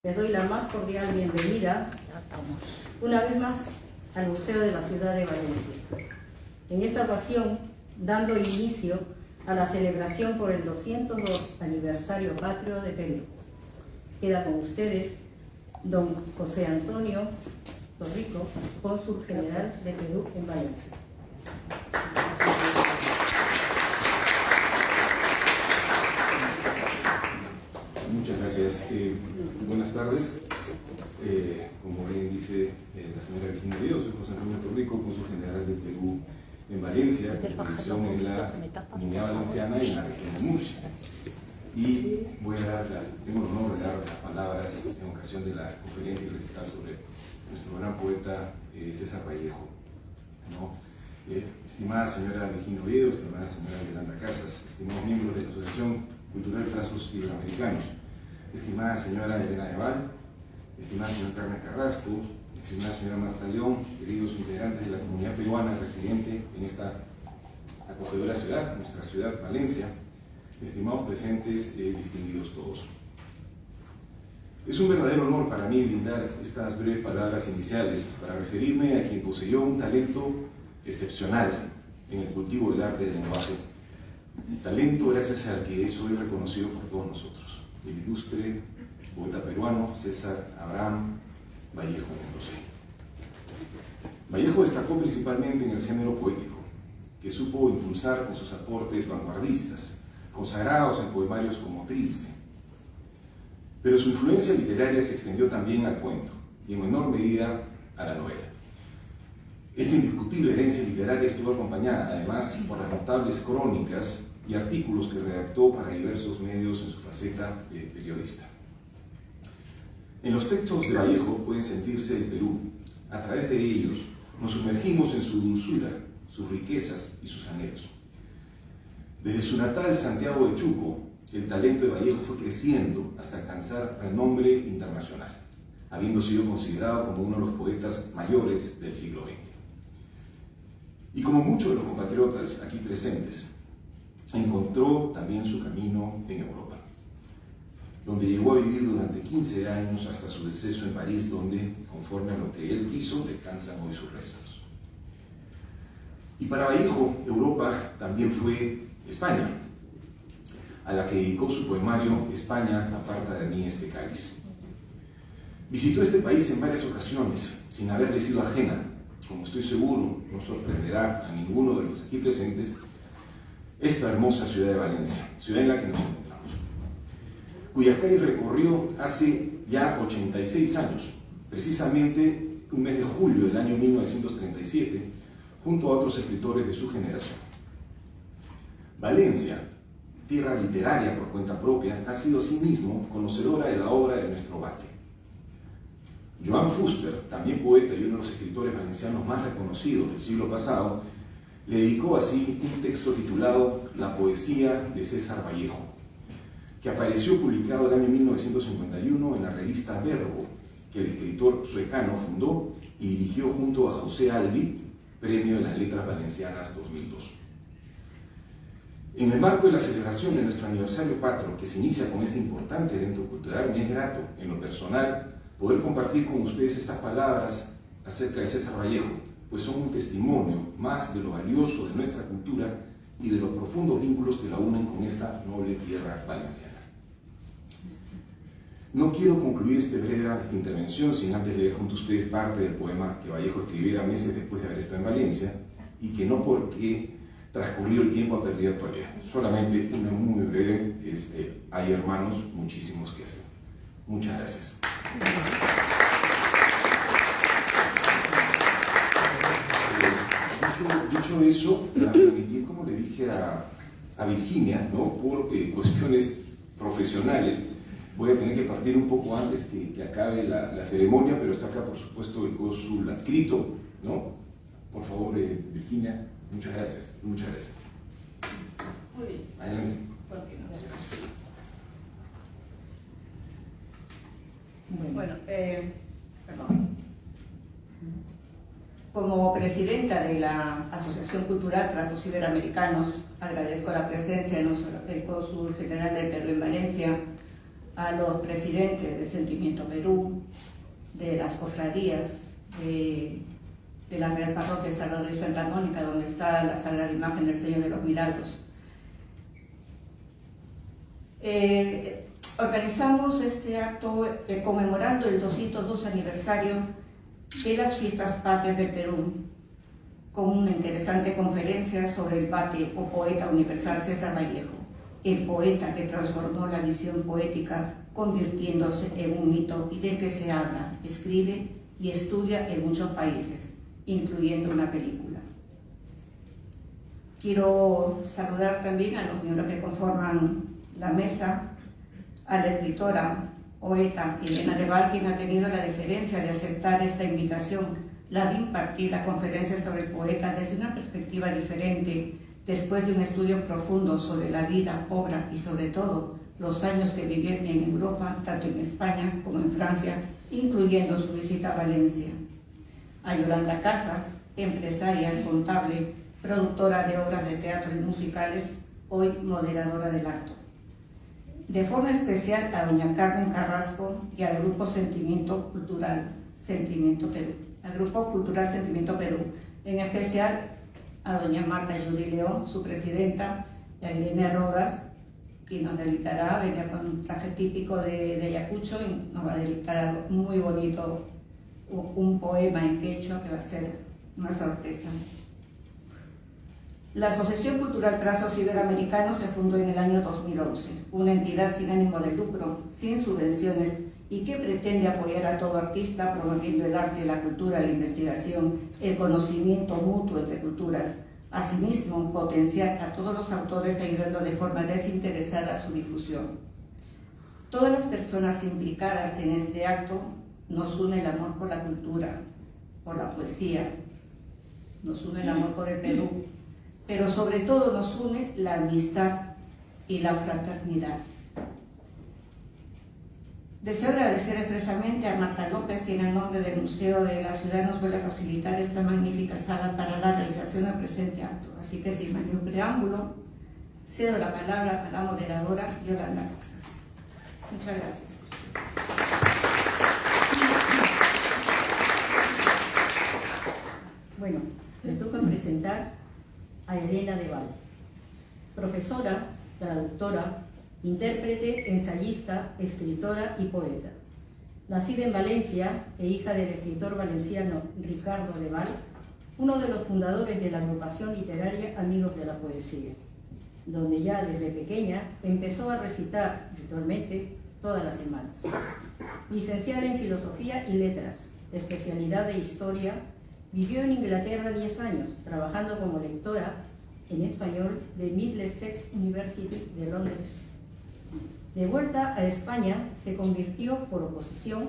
Les doy la más cordial bienvenida una vez más al Museo de la Ciudad de Valencia. En esta ocasión, dando inicio a la celebración por el 202 aniversario patrio de Perú. Queda con ustedes don José Antonio Torrico, cónsul general de Perú en Valencia. Muchas gracias. Buenas tardes. Como bien dice la señora Virginia Oviedo, soy José Antonio Torrico, cónsul general de Perú en Valencia, con jurisdicción en la Comunidad Valenciana y en la región de Murcia. Y tengo el honor de dar las palabras en ocasión de la conferencia y recital sobre nuestro gran poeta César Vallejo, ¿no? Estimada señora Virginia Oviedo, estimada señora Yolanda Casas, estimados miembros de la Asociación Cultural Trazos Iberoamericanos, estimada señora Elena de Val, estimada señora Carmen Carrasco, estimada señora Marta León, queridos integrantes de la comunidad peruana residente en esta acogedora ciudad, nuestra ciudad Valencia, estimados presentes, distinguidos todos. Es un verdadero honor para mí brindar estas breves palabras iniciales para referirme a quien poseyó un talento excepcional en el cultivo del arte del lenguaje. Talento gracias al que es hoy reconocido por todos nosotros, el ilustre poeta peruano César Abraham Vallejo Mendoza. Vallejo destacó principalmente en el género poético, que supo impulsar con sus aportes vanguardistas, consagrados en poemarios como Trilce. Pero su influencia literaria se extendió también al cuento, y en menor medida a la novela. Esta indiscutible herencia literaria estuvo acompañada, además, por las notables crónicas y artículos que redactó para diversos medios en su faceta de periodista. En los textos de Vallejo pueden sentirse el Perú. A través de ellos nos sumergimos en su dulzura, sus riquezas y sus anhelos. Desde su natal Santiago de Chuco, el talento de Vallejo fue creciendo hasta alcanzar renombre internacional, habiendo sido considerado como uno de los poetas mayores del siglo XX. Y como muchos de los compatriotas aquí presentes, encontró también su camino en Europa, donde llegó a vivir durante 15 años hasta su deceso en París, donde, conforme a lo que él quiso, descansan hoy sus restos. Y para Vallejo, Europa también fue España, a la que dedicó su poemario España aparta de mí este cáliz. Visitó este país en varias ocasiones, sin haberle sido ajena, como estoy seguro no sorprenderá a ninguno de los aquí presentes, esta hermosa ciudad de Valencia, ciudad en la que nos encontramos, cuyas calles recorrió hace ya 86 años, precisamente un mes de julio del año 1937, junto a otros escritores de su generación. Valencia, tierra literaria por cuenta propia, ha sido asimismo conocedora de la obra de nuestro Bate. Joan Fuster, también poeta y uno de los escritores valencianos más reconocidos del siglo pasado, le dedicó así un texto titulado La poesía de César Vallejo, que apareció publicado el año 1951 en la revista Verbo, que el escritor suecano fundó y dirigió junto a José Albi, Premio de las Letras Valencianas 2002. En el marco de la celebración de nuestro aniversario patrio, que se inicia con este importante evento cultural, me es grato, en lo personal, poder compartir con ustedes estas palabras acerca de César Vallejo, pues son un testimonio más de lo valioso de nuestra cultura y de los profundos vínculos que la unen con esta noble tierra valenciana. No quiero concluir esta breve intervención sin antes leer junto a ustedes parte del poema que Vallejo escribiera meses después de haber estado en Valencia y que no porque transcurrido el tiempo ha perdido actualidad. Solamente una muy breve, que es hay hermanos, muchísimos que hacer. Muchas gracias. Dicho eso, me permití, como le dije a Virginia, ¿no? Por cuestiones profesionales, voy a tener que partir un poco antes que acabe la ceremonia, pero está acá, por supuesto, el cónsul adscrito, ¿no? Por favor, Virginia, muchas gracias. Muchas gracias. Muy bien. Adelante. Continuamos. Gracias. Bueno, perdón. Como presidenta de la Asociación Cultural Trazos Iberoamericanos, agradezco la presencia del cónsul general del Perú en Valencia, a los presidentes de Sentimiento Perú, de las cofradías, de la Real Parroquia de Salvador de Santa Mónica, donde está la Sagrada Imagen del Señor de los Milagros. Organizamos este acto conmemorando el 202 aniversario de las Fiestas Patrias del Perú, con una interesante conferencia sobre el pate o poeta universal César Vallejo, el poeta que transformó la visión poética convirtiéndose en un mito y del que se habla, escribe y estudia en muchos países, incluyendo una película. Quiero saludar también a los miembros que conforman la mesa, a la escritora, poeta Elena de Val, quien ha tenido la deferencia de aceptar esta invitación, la de impartir la conferencia sobre el poeta desde una perspectiva diferente, después de un estudio profundo sobre la vida, obra y sobre todo los años que vivió en Europa, tanto en España como en Francia, incluyendo su visita a Valencia. A Yolanda Casas, empresaria, contable, productora de obras de teatro y musicales, hoy moderadora del acto. De forma especial a doña Carmen Carrasco y al Grupo Sentimiento Cultural Sentimiento Perú. Al Grupo Cultural Sentimiento Perú, en especial a doña Marta Judy León, su presidenta, y a Irene Rodas, quien nos deleitará, venía con un traje típico de Ayacucho y nos va a deleitar algo muy bonito, un poema en quechua que va a ser una sorpresa. La Asociación Cultural Trazos Iberoamericanos se fundó en el año 2011, una entidad sin ánimo de lucro, sin subvenciones y que pretende apoyar a todo artista promoviendo el arte, la cultura, la investigación, el conocimiento mutuo entre culturas. Asimismo, potenciar a todos los autores ayudando de forma desinteresada a su difusión. Todas las personas implicadas en este acto nos une el amor por la cultura, por la poesía, nos une el amor por el Perú, pero sobre todo nos une la amistad y la fraternidad. Deseo agradecer expresamente a Marta López, quien en nombre del Museo de la Ciudad nos vuelve a facilitar esta magnífica sala para la realización del presente acto. Así que sin mayor preámbulo, cedo la palabra a la moderadora Yolanda Casas. Muchas gracias. Bueno, me toca presentar a Elena de Val, profesora, traductora, intérprete, ensayista, escritora y poeta. Nacida en Valencia e hija del escritor valenciano Ricardo de Val, uno de los fundadores de la agrupación literaria Amigos de la Poesía, donde ya desde pequeña empezó a recitar ritualmente todas las semanas. Licenciada en Filosofía y Letras, especialidad de Historia, vivió en Inglaterra 10 años, trabajando como lectora en español de Middlesex University de Londres. De vuelta a España, se convirtió por oposición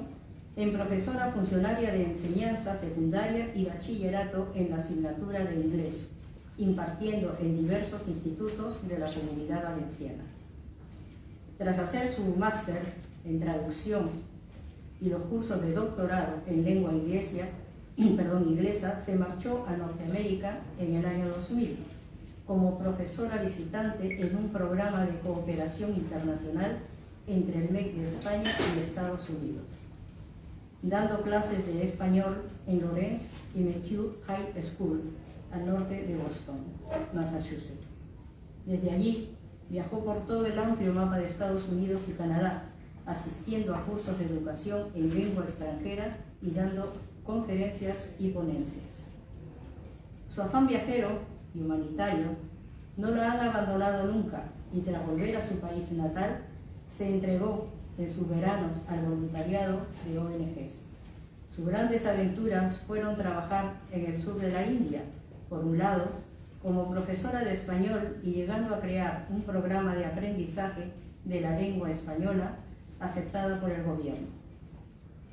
en profesora funcionaria de enseñanza secundaria y bachillerato en la asignatura de inglés, impartiendo en diversos institutos de la Comunidad Valenciana. Tras hacer su máster en traducción y los cursos de doctorado en lengua inglesa, se marchó a Norteamérica en el año 2000 como profesora visitante en un programa de cooperación internacional entre el MEC de España y Estados Unidos, dando clases de español en Lawrence y Matthew High School, al norte de Boston, Massachusetts. Desde allí viajó por todo el amplio mapa de Estados Unidos y Canadá, asistiendo a cursos de educación en lengua extranjera y dando conferencias y ponencias. Su afán viajero y humanitario no lo han abandonado nunca y tras volver a su país natal se entregó en sus veranos al voluntariado de ONGs. Sus grandes aventuras fueron trabajar en el sur de la India, por un lado, como profesora de español y llegando a crear un programa de aprendizaje de la lengua española aceptado por el gobierno,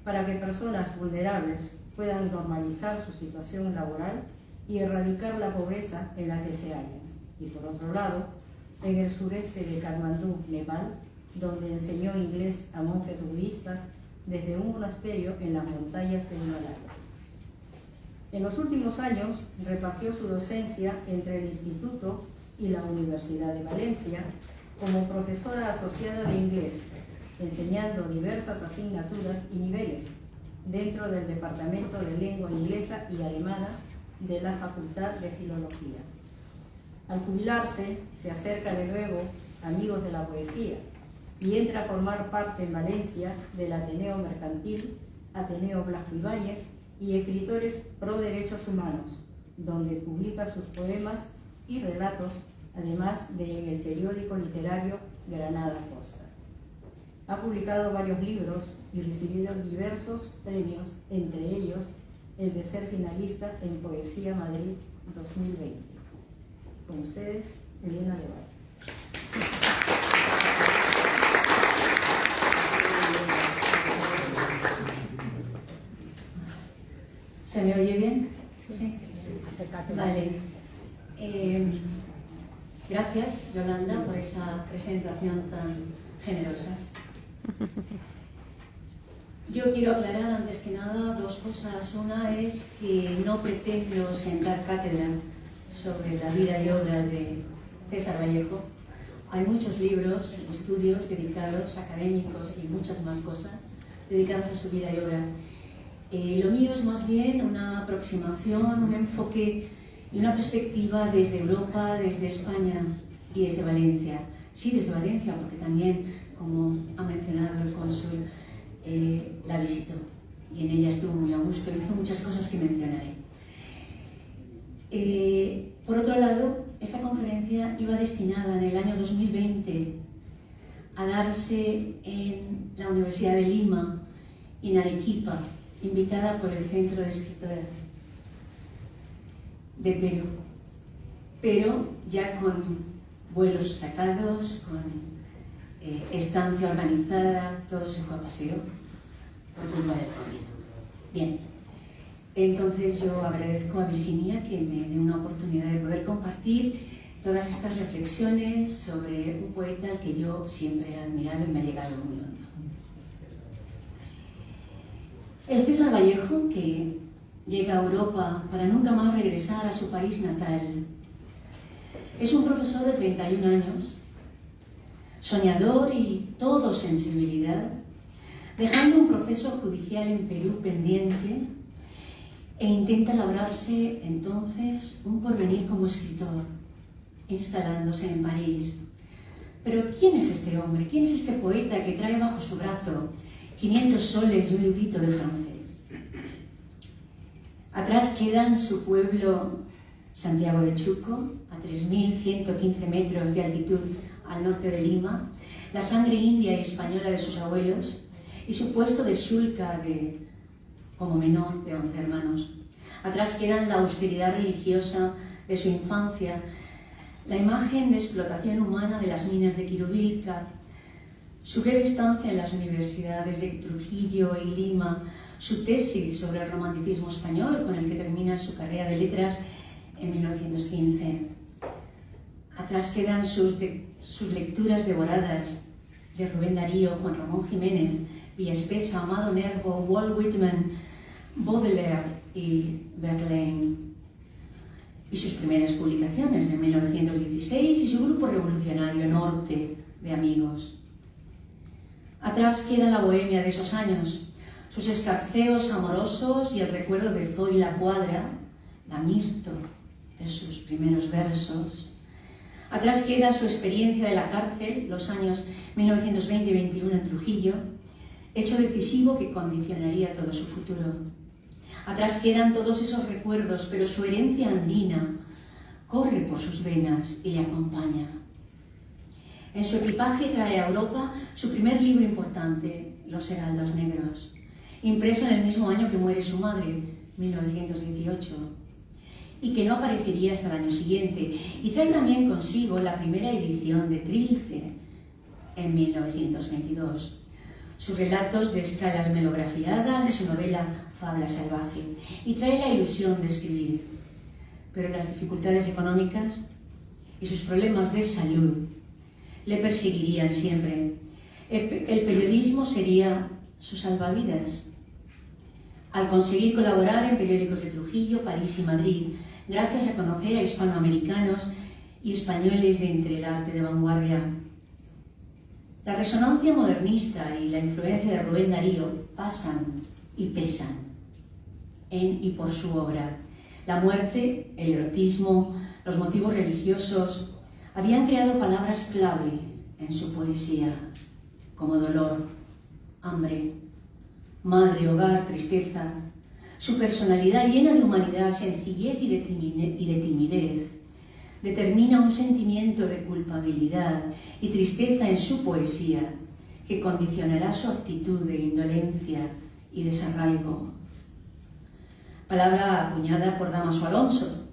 para que personas vulnerables puedan normalizar su situación laboral y erradicar la pobreza en la que se hallan. Y por otro lado, en el sureste de Katmandú, Nepal, donde enseñó inglés a monjes budistas desde un monasterio en las montañas del Himalaya. En los últimos años repartió su docencia entre el Instituto y la Universidad de Valencia como profesora asociada de inglés, enseñando diversas asignaturas y niveles dentro del Departamento de Lengua Inglesa y Alemana de la Facultad de Filología. Al jubilarse, se acerca de nuevo a Amigos de la Poesía y entra a formar parte en Valencia del Ateneo Mercantil, Ateneo Blasco Ibáñez y Escritores pro Derechos Humanos, donde publica sus poemas y relatos, además de en el periódico literario Granada Costa. Ha publicado varios libros y recibido diversos premios, entre ellos el de ser finalista en Poesía Madrid 2020. Con ustedes, Elena de Val. ¿Se me oye bien? Sí. Vale. Gracias, Yolanda, por esa presentación tan generosa. Yo quiero aclarar antes que nada dos cosas. Una es que no pretendo sentar cátedra sobre la vida y obra de César Vallejo. Hay muchos libros, estudios dedicados, académicos y muchas más cosas dedicadas a su vida y obra. Lo mío es más bien una aproximación, un enfoque y una perspectiva desde Europa, desde España y desde Valencia. Sí, desde Valencia, porque también, como ha mencionado el cónsul, la visitó y en ella estuvo muy a gusto, hizo muchas cosas que mencionaré. Por otro lado, esta conferencia iba destinada en el año 2020 a darse en la Universidad de Lima y en Arequipa, invitada por el Centro de Escritoras de Perú, pero ya con vuelos sacados, con estancia organizada, todo se fue a paseo por culpa del COVID. Bien, entonces yo agradezco a Virginia que me dé una oportunidad de poder compartir todas estas reflexiones sobre un poeta al que yo siempre he admirado y me ha llegado muy hondo. El César Vallejo, que llega a Europa para nunca más regresar a su país natal, es un profesor de 31 años, soñador y todo sensibilidad, dejando un proceso judicial en Perú pendiente e intenta labrarse entonces un porvenir como escritor, instalándose en París. Pero ¿quién es este hombre? ¿Quién es este poeta que trae bajo su brazo 500 soles y un librito de francés? Atrás quedan su pueblo Santiago de Chuco, a 3.115 metros de altitud al norte de Lima, la sangre india y española de sus abuelos y su puesto de shulka como menor de 11 hermanos. Atrás quedan la austeridad religiosa de su infancia, la imagen de explotación humana de las minas de Quirubilca, su breve estancia en las universidades de Trujillo y Lima, su tesis sobre el romanticismo español, con el que termina su carrera de letras en 1915. Atrás quedan sus lecturas devoradas de Rubén Darío, Juan Ramón Jiménez, Villaspesa, Amado Nervo, Walt Whitman, Baudelaire y Verlaine. Y sus primeras publicaciones en 1916 y su grupo revolucionario Norte de amigos. Atrás queda la bohemia de esos años, sus escarceos amorosos y el recuerdo de Zoila Cuadra, la Mirto de sus primeros versos. Atrás queda su experiencia de la cárcel, los años 1920 y 21 en Trujillo, hecho decisivo que condicionaría todo su futuro. Atrás quedan todos esos recuerdos, pero su herencia andina corre por sus venas y le acompaña. En su equipaje trae a Europa su primer libro importante, Los Heraldos Negros, impreso en el mismo año que muere su madre, 1918, y que no aparecería hasta el año siguiente. Y trae también consigo la primera edición de Trilce, en 1922, sus relatos de escalas melografiadas de su novela Fabla Salvaje, y trae la ilusión de escribir. Pero las dificultades económicas y sus problemas de salud le perseguirían siempre. El periodismo sería su salvavidas. Al conseguir colaborar en periódicos de Trujillo, París y Madrid, gracias a conocer a hispanoamericanos y españoles de entre el arte de vanguardia. La resonancia modernista y la influencia de Rubén Darío pasan y pesan en y por su obra. La muerte, el erotismo, los motivos religiosos habían creado palabras clave en su poesía, como dolor, hambre, madre, hogar, tristeza. Su personalidad llena de humanidad, sencillez y de timidez determina un sentimiento de culpabilidad y tristeza en su poesía que condicionará su actitud de indolencia y desarraigo. Palabra acuñada por Dámaso Alonso,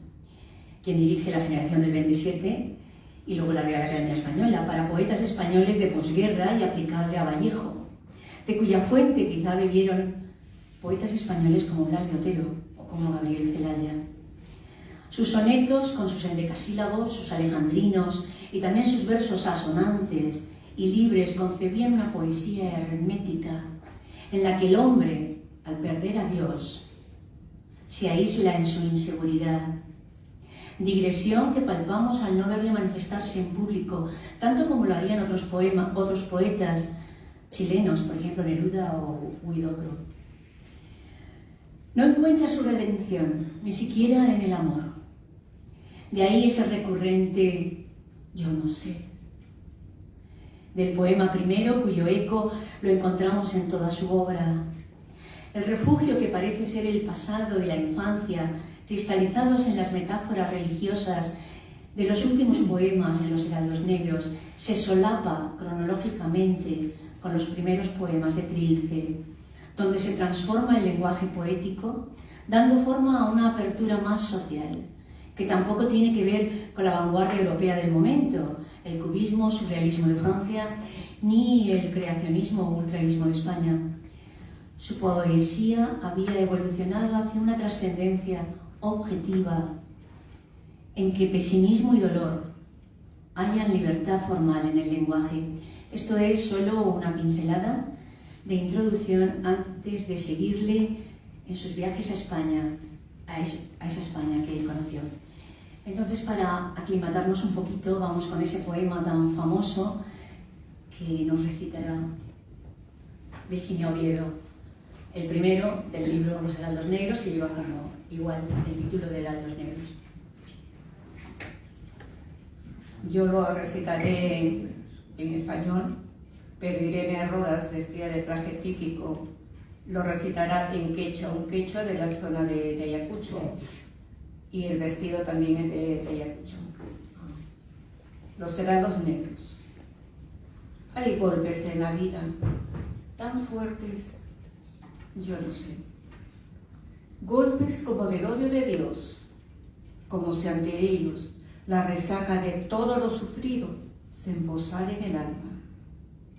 quien dirige la generación del 27 y luego la Real Academia Española, para poetas españoles de posguerra y aplicable a Vallejo, de cuya fuente quizá bebieron poetas españoles como Blas de Otero o como Gabriel Celaya. Sus sonetos, con sus endecasílabos, sus alejandrinos y también sus versos asonantes y libres, concebían una poesía hermética en la que el hombre, al perder a Dios, se aísla en su inseguridad. Digresión que palpamos al no verle manifestarse en público, tanto como lo harían otros poetas chilenos, por ejemplo Neruda o Huidobro. No encuentra su redención, ni siquiera en el amor. De ahí ese recurrente «yo no sé». Del poema primero, cuyo eco lo encontramos en toda su obra. El refugio que parece ser el pasado y la infancia, cristalizados en las metáforas religiosas de los últimos poemas en los Heraldos Negros, se solapa cronológicamente con los primeros poemas de Trilce, donde se transforma el lenguaje poético, dando forma a una apertura más social, que tampoco tiene que ver con la vanguardia europea del momento, el cubismo, surrealismo de Francia, ni el creacionismo o ultraísmo de España. Su poesía había evolucionado hacia una trascendencia objetiva, en que pesimismo y dolor hallan libertad formal en el lenguaje. Esto es solo una pincelada de introducción antes de seguirle en sus viajes a España, a esa España que él conoció. Entonces, para aclimatarnos un poquito, vamos con ese poema tan famoso que nos recitará Virginia Oviedo, el primero del libro Los Heraldos Negros, que lleva como igual el título de Heraldos Negros. Yo lo recitaré en español, pero Irene Rodas, vestida de traje típico, lo recitará en quechua, un quechua de la zona de Ayacucho, y el vestido también es de Ayacucho. Los Heraldos Negros. Hay golpes en la vida tan fuertes, yo no sé. Golpes como del odio de Dios, como si ante ellos la resaca de todo lo sufrido se embosara en el alma.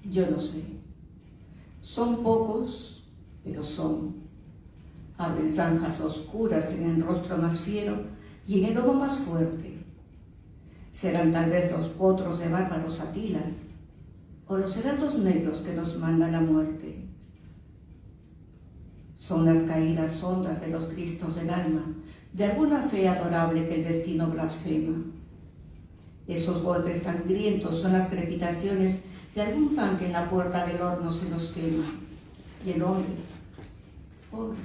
Yo no sé. Son pocos, pero son. Abren zanjas oscuras en el rostro más fiero y en el lomo más fuerte. Serán tal vez los potros de bárbaros Atilas o los heraldos negros que nos manda la muerte. Son las caídas hondas de los cristos del alma, de alguna fe adorable que el destino blasfema. Esos golpes sangrientos son las crepitaciones de algún pan que en la puerta del horno se nos quema. Y el hombre, pobre,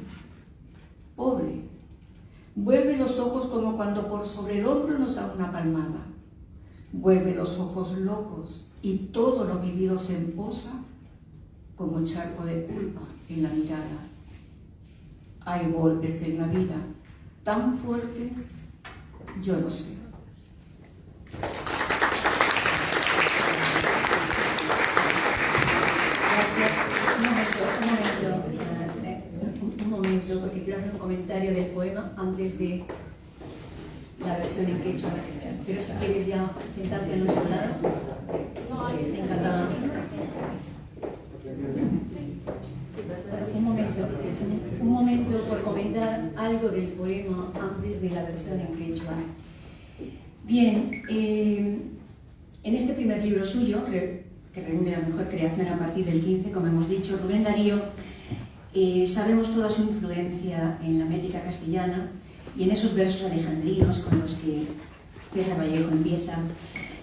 pobre, vuelve los ojos como cuando por sobre el hombro nos da una palmada. Vuelve los ojos locos y todo lo vivido se emposa como charco de culpa en la mirada. Hay golpes en la vida tan fuertes, yo no sé. Un momento, porque quiero hacer un comentario del poema antes de la versión en quechua. Pero si quieres ya sentarte en otro lado. Encantada. Un momento por comentar algo del poema antes de la versión en quechua. Bien, en este primer libro suyo, que reúne la mejor creación a partir del 15, como hemos dicho, Rubén Darío, sabemos toda su influencia en la métrica castellana y en esos versos alejandrinos con los que César Vallejo empieza.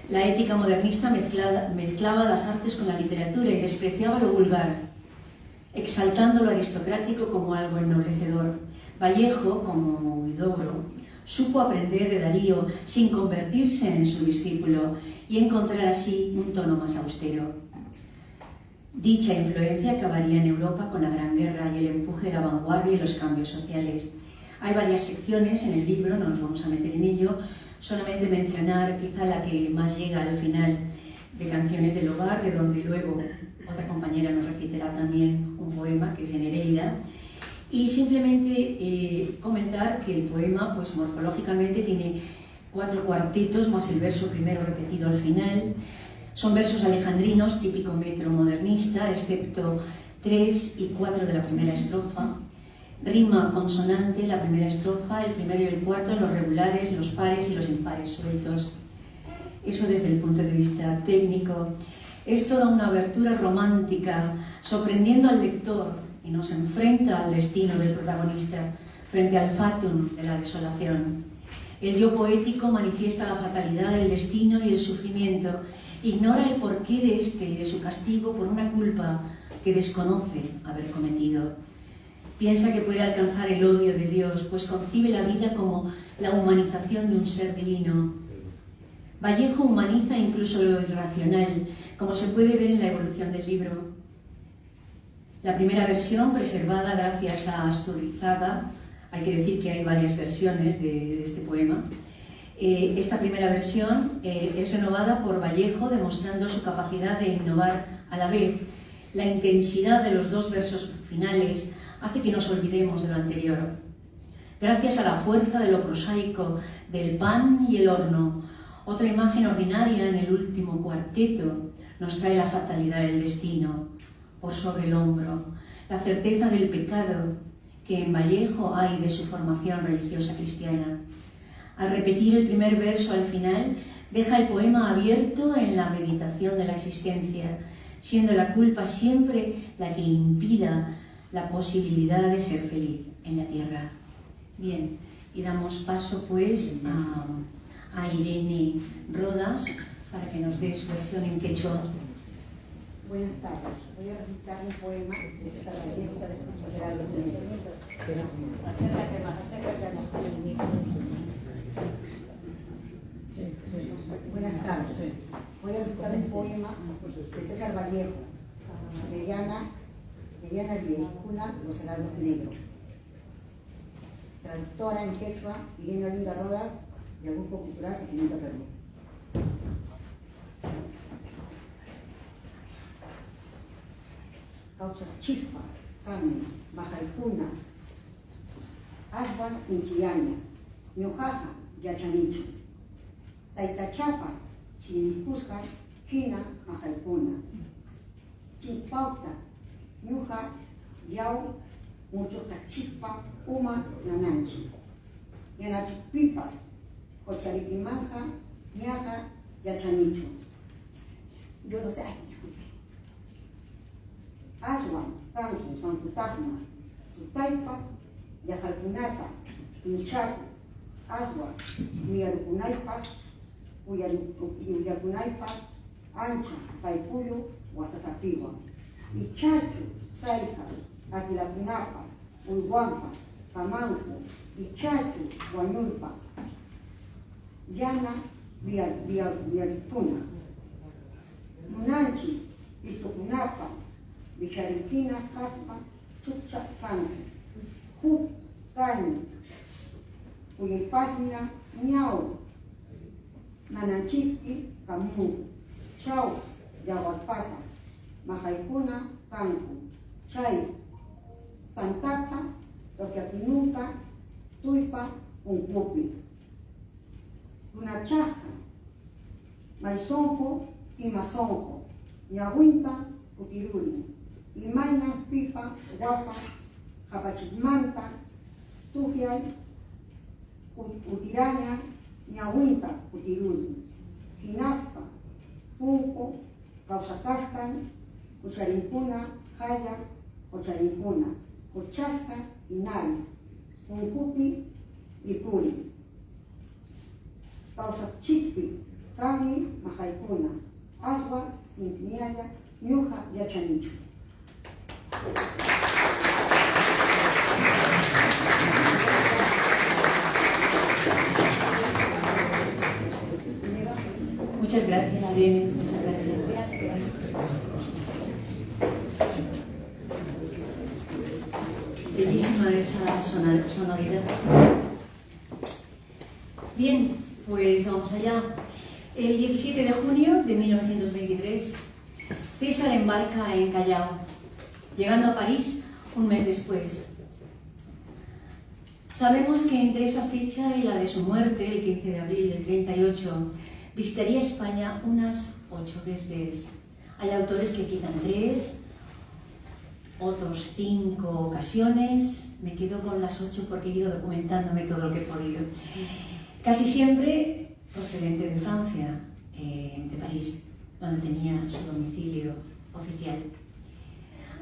La ética modernista mezclaba las artes con la literatura y despreciaba lo vulgar, exaltando lo aristocrático como algo ennoblecedor. Vallejo, como Huidobro, supo aprender de Darío sin convertirse en su discípulo y encontrar así un tono más austero. Dicha influencia acabaría en Europa con la Gran Guerra y el empuje de la vanguardia y los cambios sociales. Hay varias secciones en el libro, no nos vamos a meter en ello, solamente mencionar quizá la que más llega al final, de Canciones del Hogar, de donde luego otra compañera nos recitará también un poema, que es de Nereida. Y simplemente comentar que el poema, pues morfológicamente, tiene 4 cuartetos más el verso primero repetido al final. Son versos alejandrinos, típico metro modernista, excepto 3 y 4 de la primera estrofa. Rima consonante, la primera estrofa, el primero y el cuarto, los regulares, los pares y los impares sueltos. Eso desde el punto de vista técnico. Es toda una abertura romántica, sorprendiendo al lector y nos enfrenta al destino del protagonista frente al fatum de la desolación. El yo poético manifiesta la fatalidad del destino y el sufrimiento, ignora el porqué de este y de su castigo por una culpa que desconoce haber cometido. Piensa que puede alcanzar el odio de Dios, pues concibe la vida como la humanización de un ser divino. Vallejo humaniza incluso lo irracional, como se puede ver en la evolución del libro. La primera versión, preservada gracias a Asturrizaga, hay que decir que hay varias versiones de este poema. Esta primera versión es renovada por Vallejo, demostrando su capacidad de innovar a la vez. La intensidad de los 2 versos finales hace que nos olvidemos de lo anterior. Gracias a la fuerza de lo prosaico, del pan y el horno, otra imagen ordinaria en el último cuarteto nos trae la fatalidad del destino por sobre el hombro, la certeza del pecado que en Vallejo hay de su formación religiosa cristiana. Al repetir el primer verso al final, deja el poema abierto en la meditación de la existencia, siendo la culpa siempre la que impida la posibilidad de ser feliz en la tierra. Bien, y damos paso pues a Irene Rodas para que nos dé su versión en quechua. Buenas tardes. Voy a recitar un poema de César Vallejo de Gerardo Pinto. Acércate más, acércate más. Buenas tardes. Voy a recitar un poema de César Vallejo, de Llana Viejuna, Los Helados Negros. Traductora en quechua, Irene Olinda Rodas, del Grupo Cultural Sentimiento Perú. Causa chispa, cambio, majaipuna, aswan inchiyaña, ñujaja, yachanichu, taitachapa, chinikusja, kina, majaipuna, chimpauta, ñuja, yau, mucho chispa, uma, nananchi, yanachikpipas, Jocharikimanja, ñaja, yachanichu. Yo no sé, Aswan, Kansu, Sankutajma, Tutaipas, Yajalpunata, Inchaku, Aswan, Miyarukunaipas, Uyakunaipas, Ancha, Taipuyo, Guasasapiwa, Ichachu, Saika, Aquilapunapa, Ulguampa, Tamanco, Ichachu, Guanyulpa, Llana, Viaripuna, Munanchi, Itucunapa, Vicharipina, Jaspa, Chucha, Canto, Jup, Cani, Uyepasmia, Miau, Nananchiqui, Camu, Chau, Yagualpata, Majaipuna, Canco, Chay, Tantapa, Toquiatinuca, Tuipa, Uncupi, Unachaja, Maizonjo y Mazonjo, Ñahuinta, Utiruri, Imaina, Pipa, Guasa, Japachimanta, Tujiay, Utiraña, Ñahuinta, Utiruri, Jinaspa, Punco, Causacascan, Cucharimpuna, Jaya, Cocharimpuna, Cochasca, Inari, Uncupi y Puri. Causa Chipi, Kami, Mahaikuna, Aswa, Sintiniaya, Ñuja, Yachanichu. Muchas gracias, Irene. Muchas gracias. Bellísima esa sonoridad. Bien, pues vamos allá. El 17 de junio de 1923, César embarca en Callao, llegando a París un mes después. Sabemos que entre esa fecha y la de su muerte, el 15 de abril del 38, visitaría España unas 8 veces. Hay autores que citan 3, otros 5 ocasiones. Me quedo con las 8 porque he ido documentándome todo lo que he podido. Casi siempre procedente de Francia, de París, donde tenía su domicilio oficial.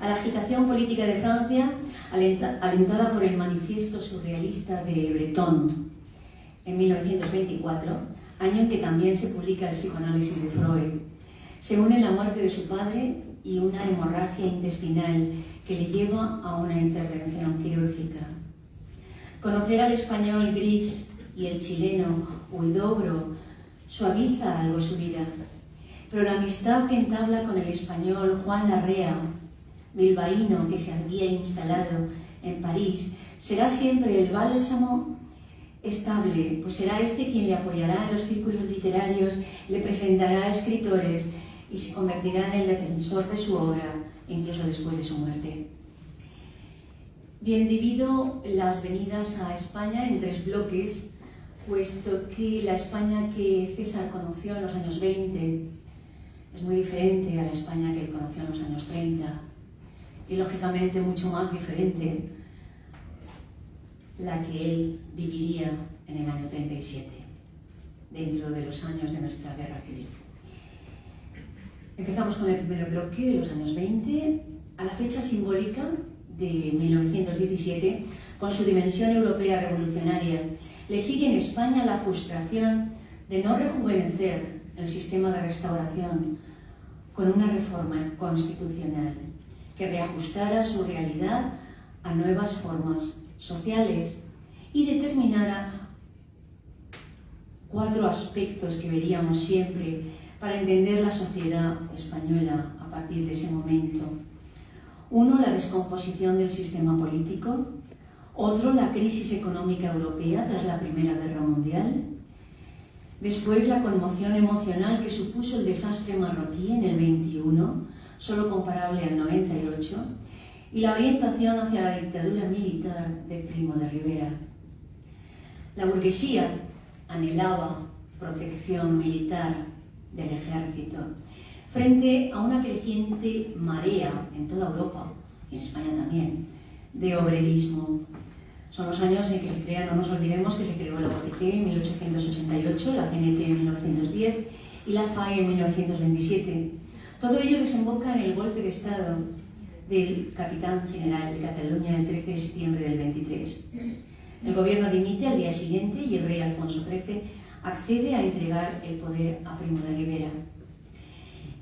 A la agitación política de Francia, alentada por el Manifiesto Surrealista de Breton en 1924, año en que también se publica el psicoanálisis de Freud, se une la muerte de su padre y una hemorragia intestinal que le lleva a una intervención quirúrgica. Conocer al español Gris y el chileno Huidobro suaviza algo su vida, pero la amistad que entabla con el español Juan Larrea, bilbaíno que se había instalado en París, será siempre el bálsamo estable, pues será este quien le apoyará en los círculos literarios, le presentará a escritores y se convertirá en el defensor de su obra, incluso después de su muerte. Bien, divido las venidas a España en 3 bloques, puesto que la España que César conoció en los años 20 es muy diferente a la España que él conoció en los años 30 y lógicamente mucho más diferente la que él viviría en el año 37, dentro de los años de nuestra guerra civil. Empezamos con el primer bloque de los años 20, a la fecha simbólica de 1917, con su dimensión europea revolucionaria. Le sigue en España la frustración de no rejuvenecer el sistema de restauración con una reforma constitucional que reajustara su realidad a nuevas formas sociales y determinara 4 aspectos que veríamos siempre para entender la sociedad española a partir de ese momento. 1, la descomposición del sistema político. Otro, la crisis económica europea tras la Primera Guerra Mundial. Después, la conmoción emocional que supuso el desastre marroquí en el 21, solo comparable al 98, y la orientación hacia la dictadura militar de Primo de Rivera. La burguesía anhelaba protección militar del ejército frente a una creciente marea en toda Europa, y en España también, de obrerismo. Son los años en que se crea, no nos olvidemos que se creó la OGT en 1888, la CNT en 1910 y la FAE en 1927. Todo ello desemboca en el golpe de Estado del capitán general de Cataluña el 13 de septiembre del 23. El gobierno dimite al día siguiente y el rey Alfonso XIII accede a entregar el poder a Primo de Rivera.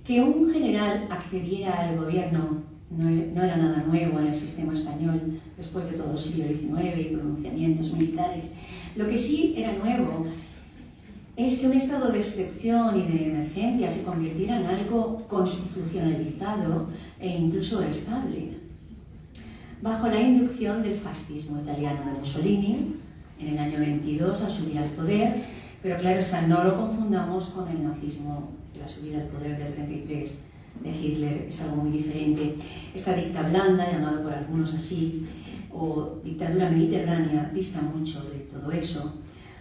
Que un general accediera al gobierno no era nada nuevo en el sistema español después de todo el siglo XIX y pronunciamientos militares. Lo que sí era nuevo es que un estado de excepción y de emergencia se convirtiera en algo constitucionalizado e incluso estable. Bajo la inducción del fascismo italiano de Mussolini, en el año 22 al subir al poder, pero claro está, no lo confundamos con el nazismo, la subida al poder del 33 de Hitler, es algo muy diferente. Esta dicta blanda, llamado por algunos así, o dictadura mediterránea, dista mucho de todo eso.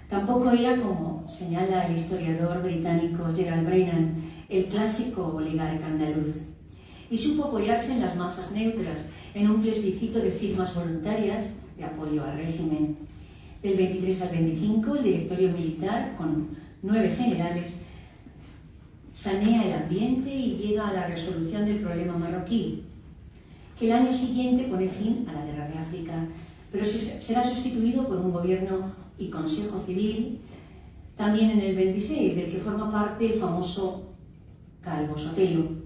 Tampoco era, como señala el historiador británico Gerald Brennan, el clásico oligarca andaluz. Y supo apoyarse en las masas neutras, en un plebiscito de firmas voluntarias de apoyo al régimen. Del 23 al 25, el directorio militar, con 9 generales, sanea el ambiente y llega a la resolución del problema marroquí, que el año siguiente pone fin a la guerra de África, pero será sustituido por un gobierno y consejo civil También en el 26, del que forma parte el famoso Calvo Sotelo,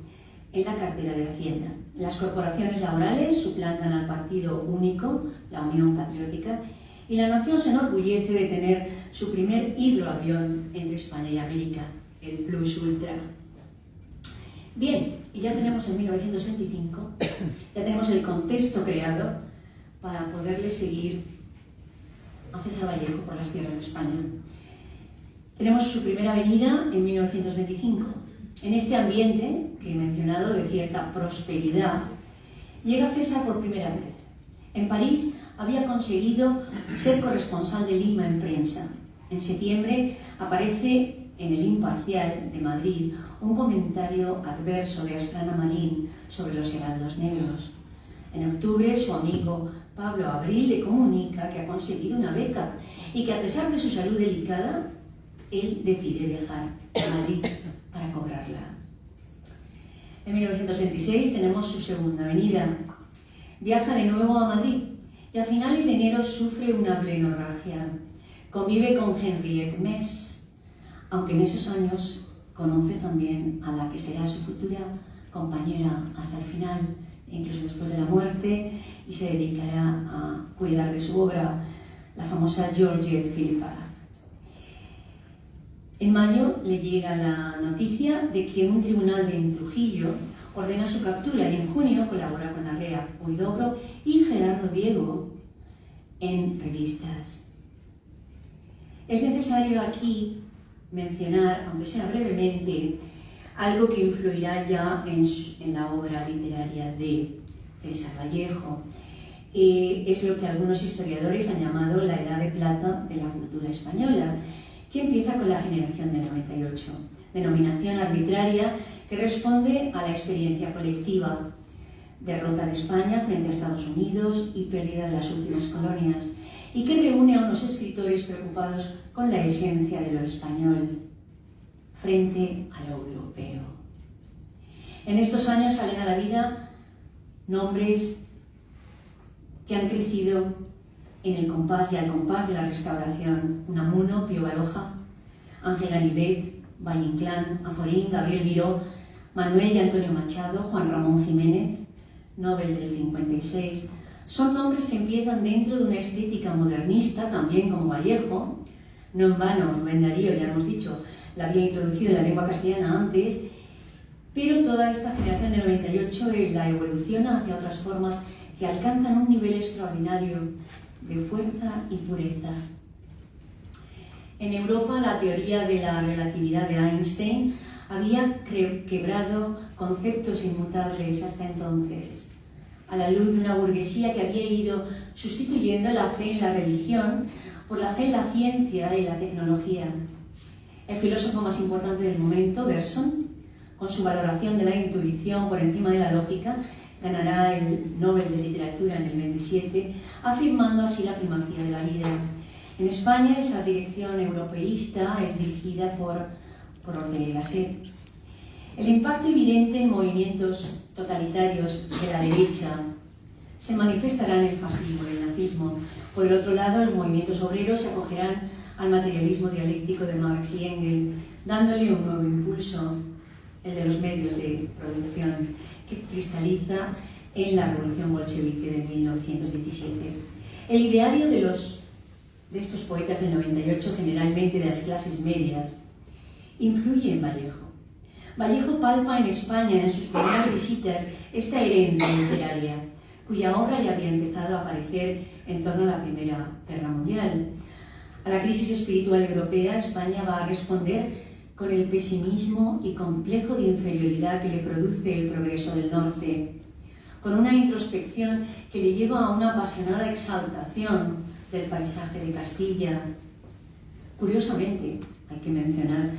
en la cartera de Hacienda. Las corporaciones laborales suplantan al partido único, la Unión Patriótica, y la nación se enorgullece de tener su primer hidroavión entre España y América, el Plus Ultra. Bien, y ya tenemos en 1925, ya tenemos el contexto creado para poderle seguir a César Vallejo por las tierras de España. Tenemos su primera venida en 1925. En este ambiente que he mencionado de cierta prosperidad, llega César por primera vez. En París había conseguido ser corresponsal de Lima en prensa. En septiembre aparece en el Imparcial de Madrid un comentario adverso de Astrana Marín sobre los heraldos negros. En octubre su amigo Pablo Abril le comunica que ha conseguido una beca y que a pesar de su salud delicada, él decide dejar Madrid para cobrarla. En 1926 tenemos su segunda venida. Viaja de nuevo a Madrid y a finales de enero sufre una plenorragia. Convive con Henriette Mess, aunque en esos años conoce también a la que será su futura compañera hasta el final, incluso después de la muerte, y se dedicará a cuidar de su obra, la famosa Georgette Philippard. En mayo le llega la noticia de que un tribunal de Trujillo ordena su captura y en junio colabora con Larrea, Huidobro y Gerardo Diego en revistas. Es necesario aquí mencionar, aunque sea brevemente, algo que influirá ya en la obra literaria de César Vallejo. Es lo que algunos historiadores han llamado la edad de plata de la cultura española, que empieza con la generación del 98, denominación arbitraria que responde a la experiencia colectiva, derrota de España frente a Estados Unidos y pérdida de las últimas colonias, y que reúne a unos escritores preocupados con la esencia de lo español frente a lo europeo. En estos años salen a la vida nombres que han crecido en el compás y al compás de la Restauración: Unamuno, Pío Baroja, Ángel Ganivet, Valle Inclán, Azorín, Gabriel Miró, Manuel y Antonio Machado, Juan Ramón Jiménez, Nobel del 56, son nombres que empiezan dentro de una estética modernista, también como Vallejo. No en vano, Rubén Darío, ya hemos dicho, la había introducido en la lengua castellana antes, pero toda esta generación del 98 la evoluciona hacia otras formas que alcanzan un nivel extraordinario de fuerza y pureza. En Europa, la teoría de la relatividad de Einstein había quebrado conceptos inmutables hasta entonces, a la luz de una burguesía que había ido sustituyendo la fe en la religión por la fe en la ciencia y la tecnología. El filósofo más importante del momento, Bergson, con su valoración de la intuición por encima de la lógica, ganará el Nobel de Literatura en el 27, afirmando así la primacía de la vida. En España, esa dirección europeísta es dirigida por Ortega y Gasset. El impacto evidente en movimientos totalitarios de la derecha se manifestará en el fascismo y el nazismo. Por el otro lado, los movimientos obreros se acogerán al materialismo dialéctico de Marx y Engels, dándole un nuevo impulso, el de los medios de producción, que cristaliza en la Revolución Bolchevique de 1917. El ideario de estos poetas del 98, generalmente de las clases medias, influye en Vallejo. Vallejo palpa en España, en sus primeras visitas, esta herencia literaria, cuya obra ya había empezado a aparecer en torno a la Primera Guerra Mundial. A la crisis espiritual europea, España va a responder con el pesimismo y complejo de inferioridad que le produce el progreso del norte, con una introspección que le lleva a una apasionada exaltación del paisaje de Castilla. Curiosamente, hay que mencionar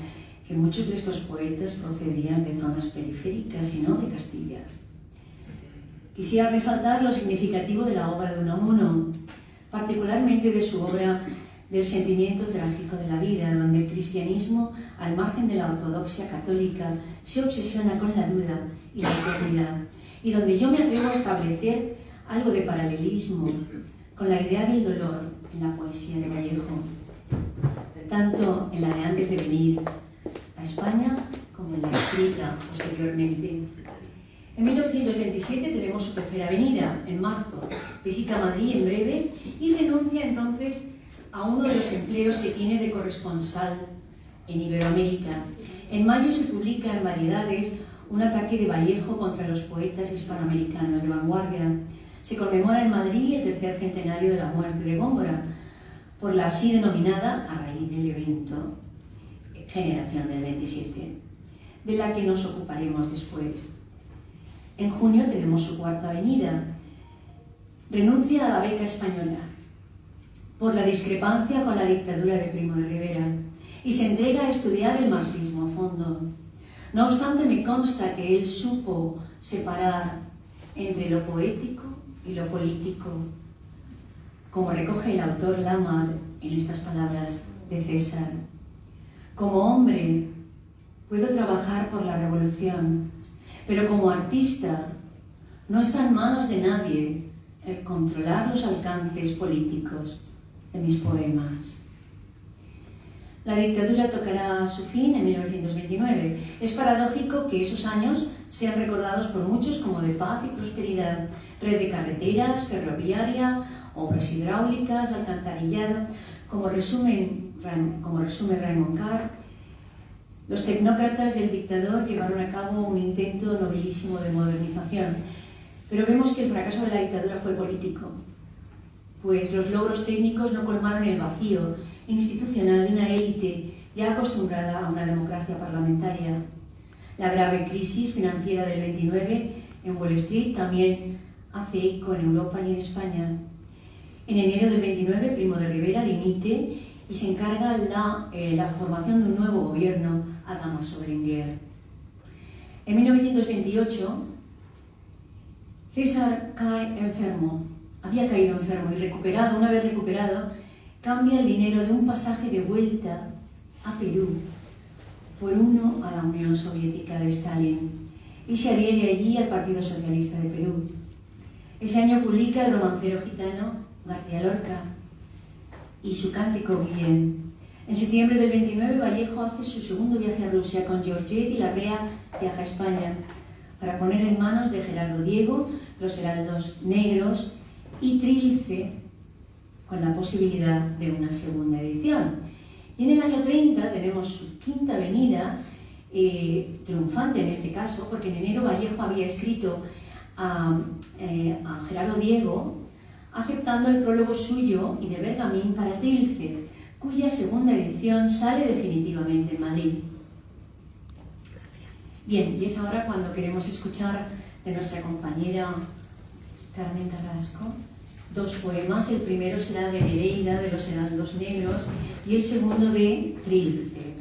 que muchos de estos poetas procedían de zonas periféricas y no de Castilla. Quisiera resaltar lo significativo de la obra de Unamuno, particularmente de su obra del sentimiento trágico de la vida, donde el cristianismo, al margen de la ortodoxia católica, se obsesiona con la duda y la pérdida, y donde yo me atrevo a establecer algo de paralelismo con la idea del dolor en la poesía de Vallejo. tanto en la de antes de venir a España como en la escrita posteriormente. En 1927 tenemos su tercera venida, en marzo. Visita Madrid en breve y renuncia entonces a uno de los empleos que tiene de corresponsal en Iberoamérica. En mayo se publica en Variedades un ataque de Vallejo contra los poetas hispanoamericanos de vanguardia. Se conmemora en Madrid el tercer centenario de la muerte de Góngora, por la así denominada, a raíz del evento, Generación del 27, de la que nos ocuparemos después. En junio tenemos su cuarta venida. Renuncia a la beca española por la discrepancia con la dictadura de Primo de Rivera y se entrega a estudiar el marxismo a fondo. No obstante, me consta que él supo separar entre lo poético y lo político, como recoge el autor Lammard en estas palabras de César. Como hombre, puedo trabajar por la revolución, pero como artista, no está en manos de nadie el controlar los alcances políticos de mis poemas. La dictadura tocará su fin en 1929. Es paradójico que esos años sean recordados por muchos como de paz y prosperidad. Red de carreteras, ferroviaria, obras hidráulicas, alcantarillado. Como resume Raymond Carr, los tecnócratas del dictador llevaron a cabo un intento nobilísimo de modernización. Pero vemos que el fracaso de la dictadura fue político, pues los logros técnicos no colmaron el vacío institucional de una élite ya acostumbrada a una democracia parlamentaria. La grave crisis financiera del 29 en Wall Street también hace eco en Europa y en España. En enero del 29, Primo de Rivera dimite y se encarga la formación de un nuevo gobierno a Dámaso Berenguer. En 1928, César cae enfermo. Había caído enfermo y una vez recuperado, cambia el dinero de un pasaje de vuelta a Perú por uno a la Unión Soviética de Stalin y se adhiere allí al Partido Socialista de Perú. Ese año publica el romancero gitano García Lorca y su cántico Guillén. En septiembre del 29, Vallejo hace su segundo viaje a Rusia con Georgette y Larrea viaja a España para poner en manos de Gerardo Diego los heraldos negros y Trilce, con la posibilidad de una segunda edición. Y en el año 30 tenemos su quinta venida, triunfante en este caso, porque en enero Vallejo había escrito a Gerardo Diego aceptando el prólogo suyo y de Bergamín para Trilce, cuya segunda edición sale definitivamente en Madrid. Bien, y es ahora cuando queremos escuchar de nuestra compañera Carmen Carrasco dos poemas. El primero será de Nereida, de los heraldos negros, y el segundo de Trilce.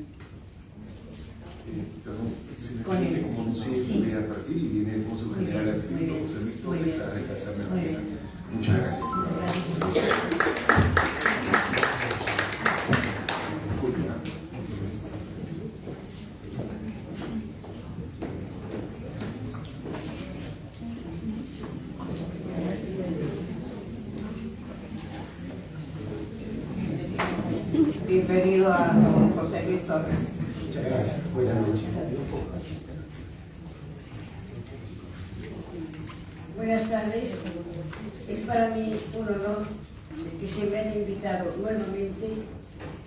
Con el como no sé, voy a partir y viene el cónsul general adscrito José Luis Torres a reemplazarme a la mesa. Muchas gracias. Bienvenido a don José Luis Torres. Muchas gracias. Buenas noches. Buenas tardes. Es para mí un honor que se me haya invitado nuevamente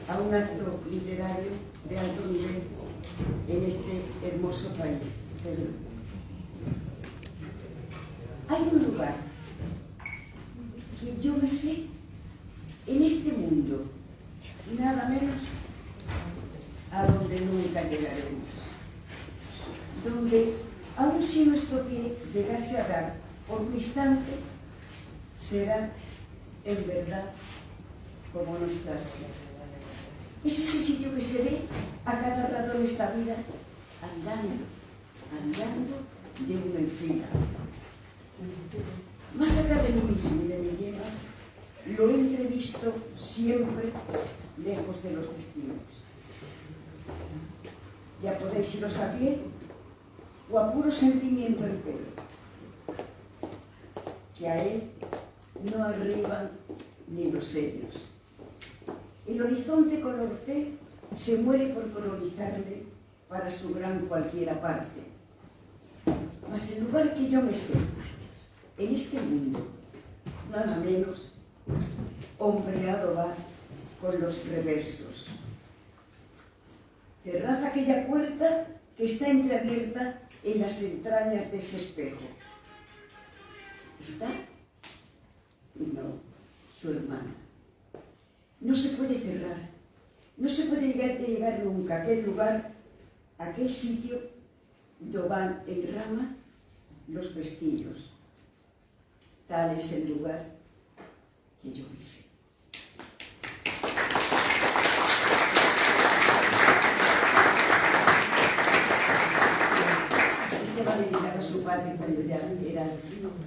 a un acto literario de alto nivel en este hermoso país, Perú. Hay un lugar que yo me sé en este mundo, nada menos a donde nunca llegaremos, donde aun si nuestro pie llegase a dar por un instante, será en verdad como no estarse. Es ese sitio que se ve a cada rato en esta vida, andando de uno en fila. Más allá de mí mismo y de mi lleno, lo he entrevisto siempre lejos de los destinos. Ya podéis iros a pie o a puro sentimiento en pelo, que a él no arriban ni los sellos. El horizonte color té se muere por colonizarle para su gran cualquiera parte. Mas el lugar que yo me sé en este mundo, nada menos, hombreado va con los reversos. Cerrad aquella puerta que está entreabierta en las entrañas de ese espejo. ¿Está? No, su hermana. No se puede cerrar, no se puede llegar nunca a aquel lugar, a aquel sitio donde van en rama los pestillos. Tal es el lugar que yo me sé. Este va a dedicar a su padre cuando ya era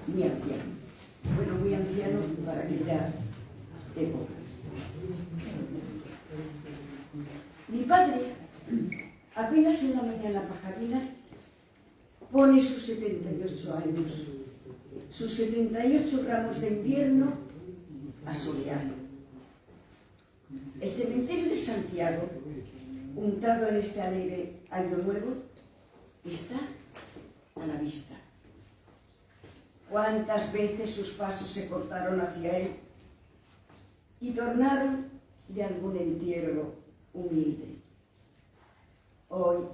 muy anciano. Bueno, muy anciano para aquella época. Mi padre, apenas en la mañana pajarina, pone sus 78 años, sus 78 ramos de invierno a solear. El cementerio de Santiago, untado en este alegre año nuevo, está a la vista. Cuántas veces sus pasos se cortaron hacia él y tornaron de algún entierro humilde. Hoy,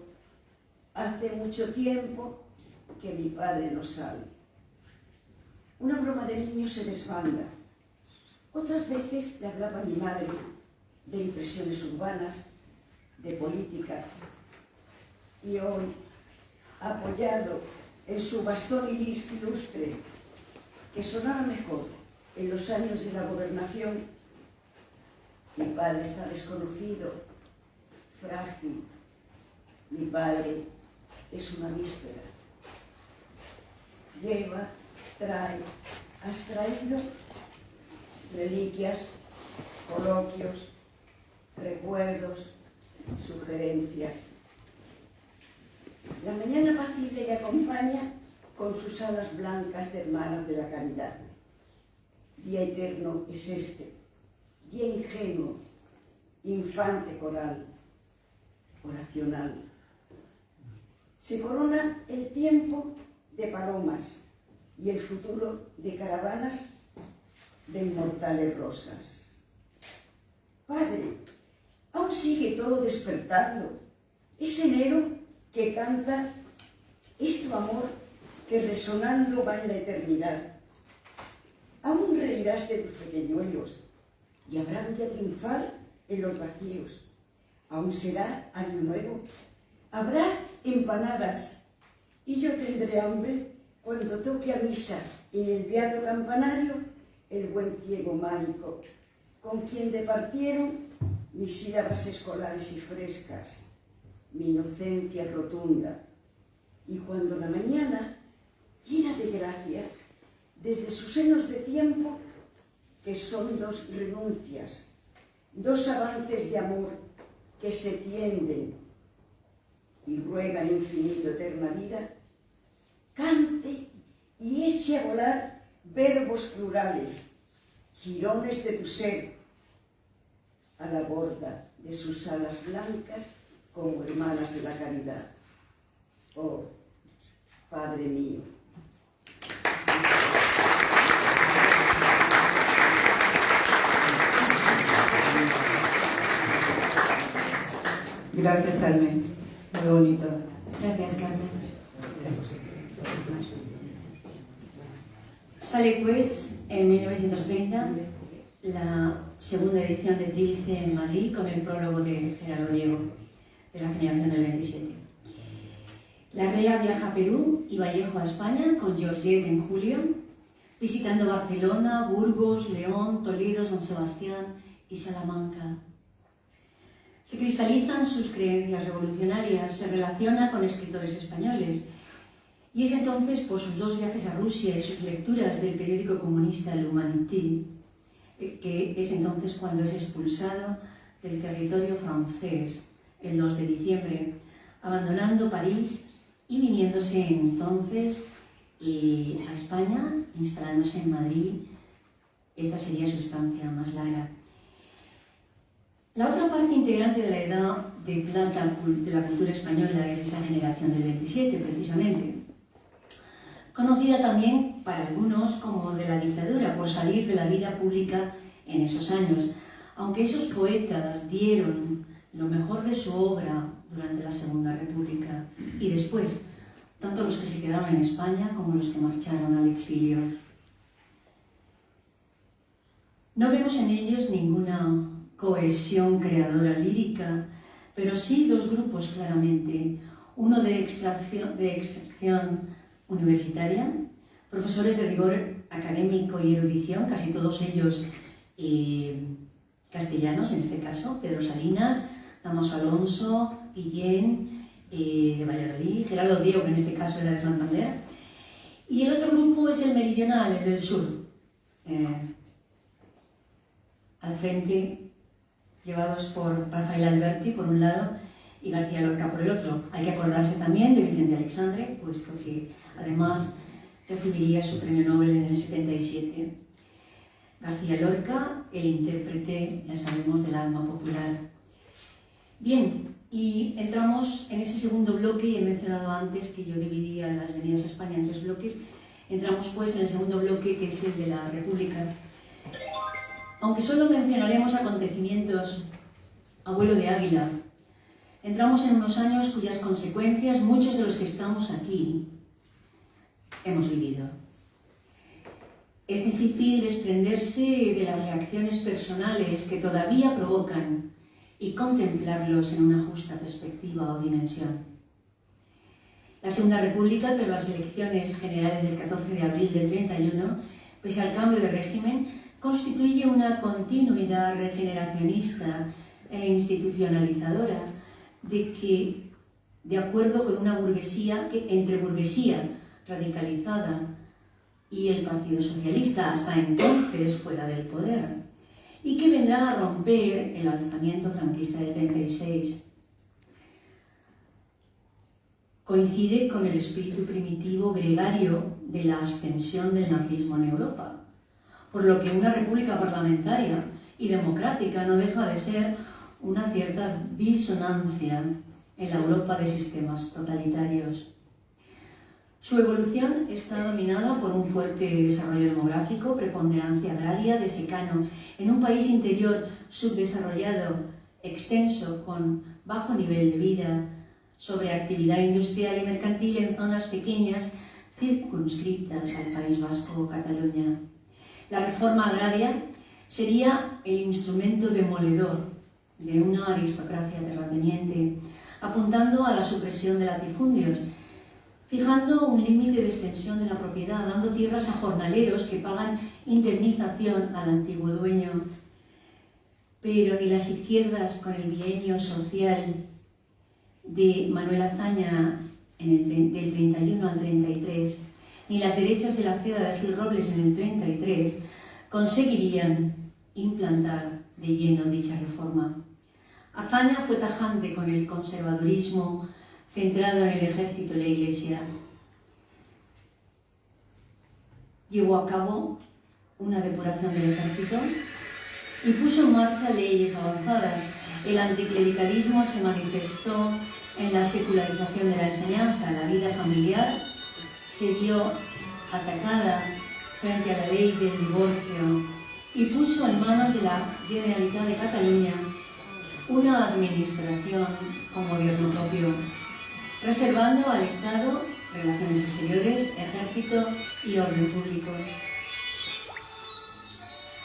hace mucho tiempo que mi padre no sale. Una broma de niño se desbanda. Otras veces le hablaba mi madre de impresiones urbanas, de política. Y hoy, apoyado en su bastón ilustre, que sonaba mejor en los años de la gobernación, mi padre está desconocido, frágil. Mi padre es una víspera. Lleva, trae, has traído reliquias, coloquios, recuerdos, sugerencias. La mañana apacible le acompaña con sus alas blancas de hermanas de la caridad. Día eterno es este, día ingenuo, infante coral, oracional. Se corona el tiempo de palomas y el futuro de caravanas de inmortales rosas. Padre, aún sigue todo despertando. Es enero que canta, es tu amor que resonando va en la eternidad. Aún reirás de tus pequeñuelos y habrá bulla triunfal en los vacíos. Aún será año nuevo, habrá empanadas y yo tendré hambre cuando toque a misa en el beato campanario el buen ciego mágico, con quien departieron mis sílabas escolares y frescas, mi inocencia rotunda. Y cuando la mañana, llena de gracia, desde sus senos de tiempo, que son dos renuncias, dos avances de amor que se tienden y ruegan infinito eterna vida, cante y eche a volar verbos plurales, jirones de tu ser, a la borda de sus alas blancas como hermanas de la caridad. Oh, Padre mío. Gracias, Carmen. Muy bonito. Gracias, Carmen. Sale pues en 1930 la segunda edición de Trílice en Madrid con el prólogo de Gerardo Diego, de la generación del 27. Larrea viaja a Perú y Vallejo a España con Georgette en julio, visitando Barcelona, Burgos, León, Toledo, San Sebastián y Salamanca. Se cristalizan sus creencias revolucionarias, se relaciona con escritores españoles y es entonces por sus dos viajes a Rusia y sus lecturas del periódico comunista L'Humanité que es entonces cuando es expulsado del territorio francés el 2 de diciembre, abandonando París y viniéndose entonces a España, instalándose en Madrid. Esta sería su estancia más larga. La otra parte integrante de la edad de plata de la cultura española es esa generación del 27, precisamente, conocida también para algunos como de la dictadura, por salir de la vida pública en esos años, aunque esos poetas dieron lo mejor de su obra durante la Segunda República y después, tanto los que se quedaron en España como los que marcharon al exilio. No vemos en ellos ninguna cohesión creadora lírica, pero sí dos grupos claramente, uno de extracción universitaria, profesores de rigor académico y erudición, casi todos ellos castellanos en este caso, Pedro Salinas, Damaso Alonso, Guillén, de Valladolid, Gerardo Diego, que en este caso era de Santander, y el otro grupo es el meridional, el del sur, al frente, llevados por Rafael Alberti por un lado y García Lorca por el otro. Hay que acordarse también de Vicente Aleixandre, puesto que además recibiría su premio Nobel en el 77. García Lorca, el intérprete, ya sabemos, del alma popular. Bien, y entramos en ese segundo bloque, y he mencionado antes que yo dividía las venidas a España en 3 bloques. Entramos pues en el segundo bloque, que es el de la República. Aunque solo mencionaremos acontecimientos a vuelo de águila, entramos en unos años cuyas consecuencias muchos de los que estamos aquí hemos vivido. Es difícil desprenderse de las reacciones personales que todavía provocan y contemplarlos en una justa perspectiva o dimensión. La Segunda República, tras las elecciones generales del 14 de abril del 31, pese al cambio de régimen, constituye una continuidad regeneracionista e institucionalizadora de acuerdo con una burguesía entre burguesía radicalizada y el Partido Socialista, hasta entonces fuera del poder, y que vendrá a romper el alzamiento franquista del 36. Coincide con el espíritu primitivo gregario de la ascensión del nazismo en Europa, por lo que una república parlamentaria y democrática no deja de ser una cierta disonancia en la Europa de sistemas totalitarios. Su evolución está dominada por un fuerte desarrollo demográfico, preponderancia agraria de secano en un país interior subdesarrollado, extenso, con bajo nivel de vida, sobreactividad industrial y mercantil en zonas pequeñas circunscritas al País Vasco o Cataluña. La reforma agraria sería el instrumento demoledor de una aristocracia terrateniente, apuntando a la supresión de latifundios, fijando un límite de extensión de la propiedad, dando tierras a jornaleros que pagan indemnización al antiguo dueño. Pero ni las izquierdas con el bienio social de Manuel Azaña del 31 al 33, ni las derechas de la Ceda de Gil Robles en el 33 conseguirían implantar de lleno dicha reforma. Azaña fue tajante con el conservadurismo centrado en el ejército y la iglesia. Llevó a cabo una depuración del ejército y puso en marcha leyes avanzadas. El anticlericalismo se manifestó en la secularización de la enseñanza. La vida familiar se vio atacada frente a la ley del divorcio y puso en manos de la Generalitat de Cataluña una administración con gobierno propio, reservando al Estado relaciones exteriores, ejército y orden público.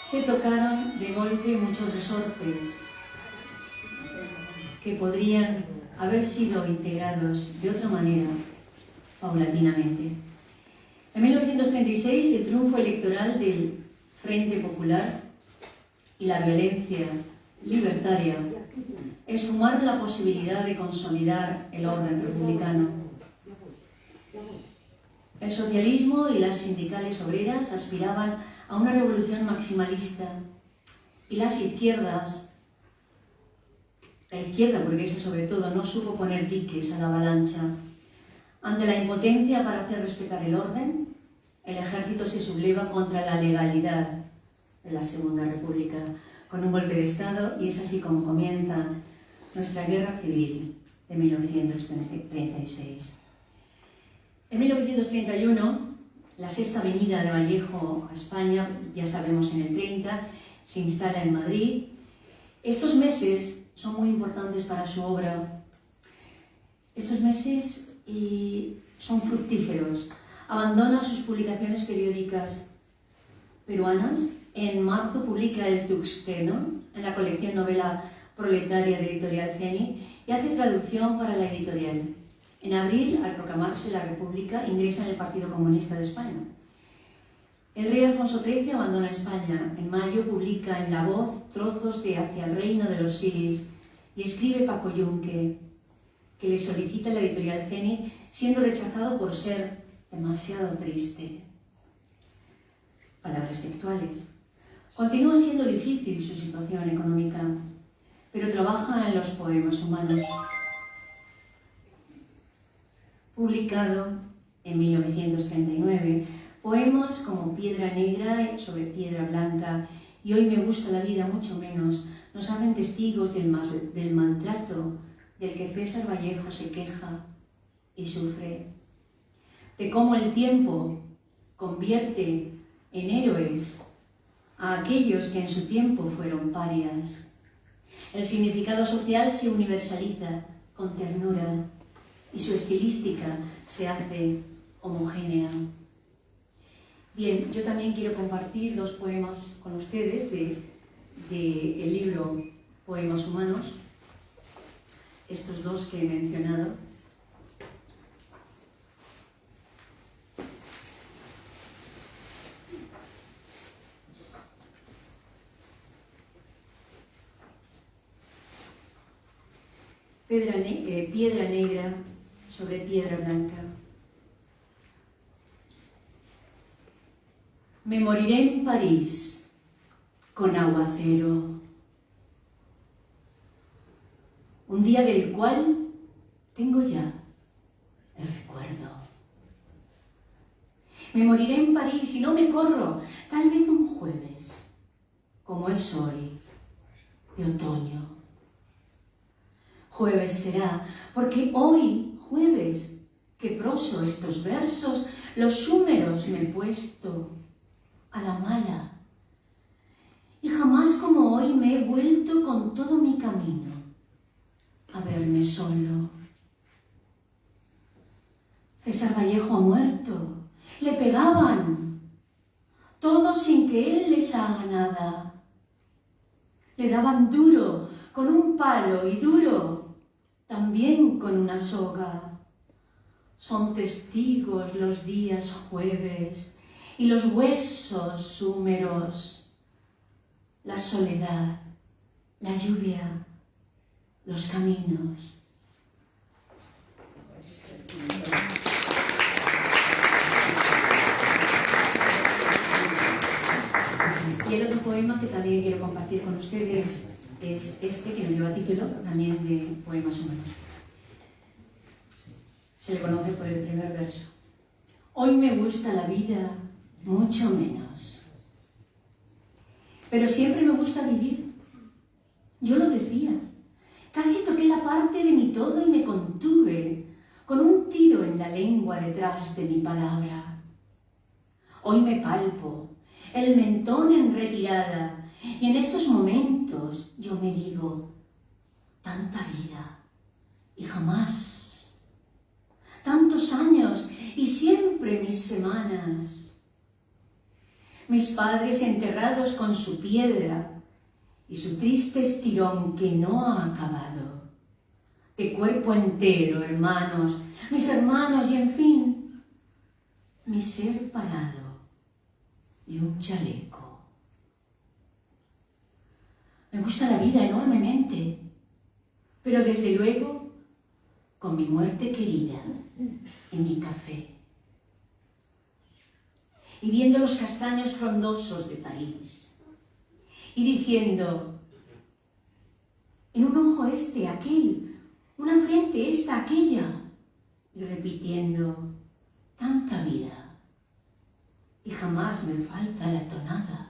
Se tocaron de golpe muchos resortes que podrían haber sido integrados de otra manera, paulatinamente. En 1936, el triunfo electoral del Frente Popular y la violencia libertaria esfumaron la posibilidad de consolidar el orden republicano. El socialismo y las sindicales obreras aspiraban a una revolución maximalista y las izquierdas, la izquierda burguesa sobre todo, no supo poner diques a la avalancha. Ante la impotencia para hacer respetar el orden, el ejército se subleva contra la legalidad de la Segunda República, con un golpe de Estado, y es así como comienza nuestra guerra civil de 1936. En 1931, la Sexta Avenida de Vallejo a España, ya sabemos en el 30, se instala en Madrid. Estos meses son muy importantes para su obra. Estos meses son fructíferos. Abandona sus publicaciones periódicas peruanas. En marzo publica El Tuxteno, en la colección Novela Proletaria de Editorial Zenit, y hace traducción para la editorial. En abril, al proclamarse la República, ingresa en el Partido Comunista de España. El rey Alfonso XIII abandona España. En mayo publica en La Voz trozos de Hacia el reino de los Siris y escribe Paco Yunque, que le solicita la editorial Zenit, siendo rechazado por ser demasiado triste. Palabras textuales. Continúa siendo difícil su situación económica, pero trabaja en los poemas humanos. Publicado en 1939, poemas como Piedra Negra sobre Piedra Blanca y Hoy me gusta la vida mucho menos nos hacen testigos del maltrato del que César Vallejo se queja y sufre, de cómo el tiempo convierte en héroes a aquellos que en su tiempo fueron parias. El significado social se universaliza con ternura y su estilística se hace homogénea. Bien, yo también quiero compartir dos poemas con ustedes del libro Poemas Humanos, estos dos que he mencionado. Piedra Negra sobre Piedra Blanca. Me moriré en París con aguacero, un día del cual tengo ya el recuerdo. Me moriré en París y no me corro, tal vez un jueves, como es hoy, de otoño. Jueves será, porque hoy, jueves, que proso estos versos, los húmeros me he puesto a la mala. Y jamás como hoy me he vuelto con todo mi camino a verme solo. César Vallejo ha muerto, le pegaban, todos sin que él les haga nada. Le daban duro con un palo y duro también con una soga. Son testigos los días jueves y los huesos húmeros, la soledad, la lluvia, los caminos. Y el otro poema que también quiero compartir con ustedes es este, que no lleva título, también de Poemas Humanos. Se le conoce por el primer verso. Hoy me gusta la vida mucho menos, pero siempre me gusta vivir. Yo lo decía, casi toqué la parte de mi todo y me contuve con un tiro en la lengua detrás de mi palabra. Hoy me palpo, el mentón en retirada, y en estos momentos yo me digo, tanta vida y jamás, tantos años y siempre mis semanas. Mis padres enterrados con su piedra y su triste estirón que no ha acabado. De cuerpo entero, hermanos, mis hermanos y en fin, mi ser parado y un chaleco. Me gusta la vida enormemente, pero desde luego con mi muerte querida en mi café. Y viendo los castaños frondosos de París, y diciendo, en un ojo este, aquel, una frente esta, aquella, y repitiendo, tanta vida, y jamás me falta la tonada.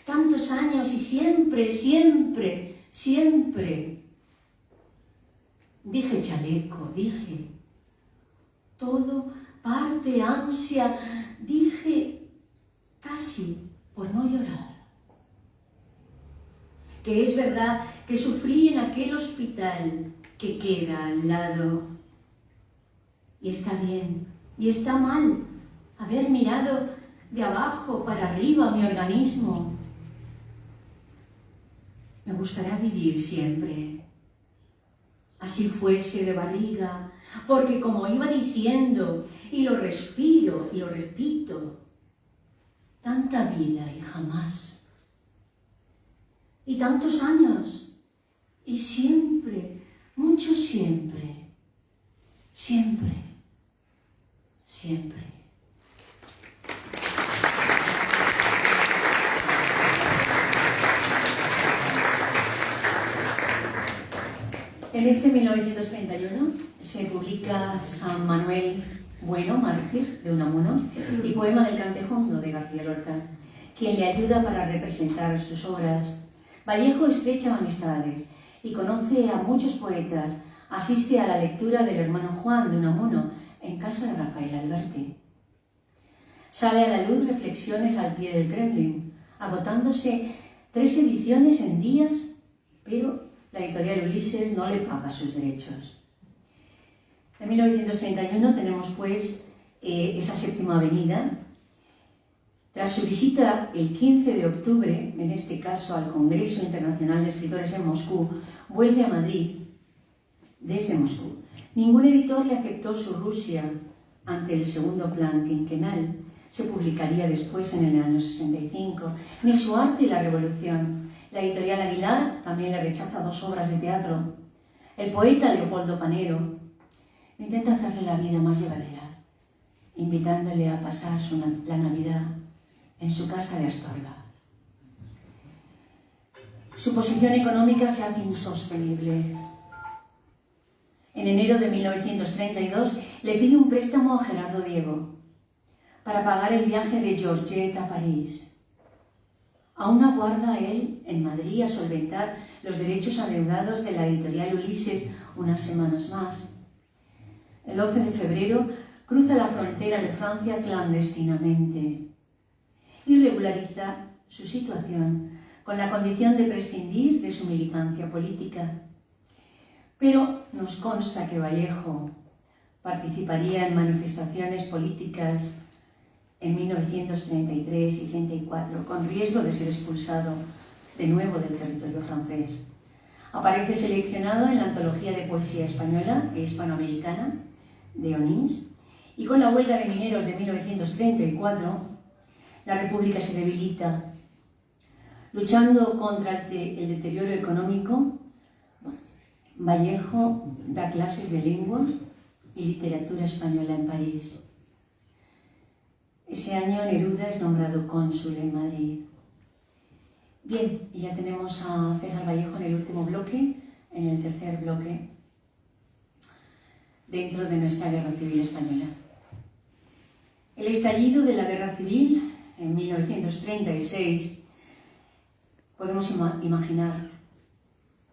Tanta tantos años y siempre, siempre, siempre. Dije chaleco, dije todo, parte, ansia, dije casi por no llorar. Que es verdad que sufrí en aquel hospital que queda al lado. Y está bien, y está mal haber mirado de abajo para arriba mi organismo. Me gustaría vivir siempre, así fuese de barriga, porque como iba diciendo, y lo respiro y lo repito, tanta vida y jamás, y tantos años, y siempre, mucho siempre, siempre, siempre. En este 1931 se publica San Manuel Bueno, mártir de Unamuno, y Poema del Cantejondo de García Lorca, quien le ayuda para representar sus obras. Vallejo estrecha amistades y conoce a muchos poetas. Asiste a la lectura del hermano Juan de Unamuno en casa de Rafael Alberti. Sale a la luz Reflexiones al pie del Kremlin, agotándose 3 ediciones en días, pero la editorial Ulises no le paga sus derechos. En 1931 tenemos pues esa Séptima Avenida. Tras su visita el 15 de octubre, en este caso al Congreso Internacional de Escritores en Moscú, vuelve a Madrid desde Moscú. Ningún editor le aceptó su Rusia ante el segundo plan quinquenal. Se publicaría después en el año 65, ni su Arte y la Revolución. La editorial Aguilar también le rechaza 2 obras de teatro. El poeta Leopoldo Panero intenta hacerle la vida más llevadera, invitándole a pasar la Navidad en su casa de Astorga. Su posición económica se hace insostenible. En enero de 1932 le pide un préstamo a Gerardo Diego para pagar el viaje de Georgette a París. Aún aguarda él en Madrid a solventar los derechos adeudados de la editorial Ulises unas semanas más. El 12 de febrero cruza la frontera de Francia clandestinamente y regulariza su situación con la condición de prescindir de su militancia política. Pero nos consta que Vallejo participaría en manifestaciones políticas en 1933 y 34, con riesgo de ser expulsado de nuevo del territorio francés. Aparece seleccionado en la Antología de Poesía Española e Hispanoamericana de Onís, y con la huelga de mineros de 1934, la República se debilita. Luchando contra el deterioro económico, Vallejo da clases de lengua y literatura española en París. Ese año Neruda es nombrado cónsul en Madrid. Bien, y ya tenemos a César Vallejo en el último bloque, en el tercer bloque, dentro de nuestra Guerra Civil Española. El estallido de la Guerra Civil en 1936 podemos imaginar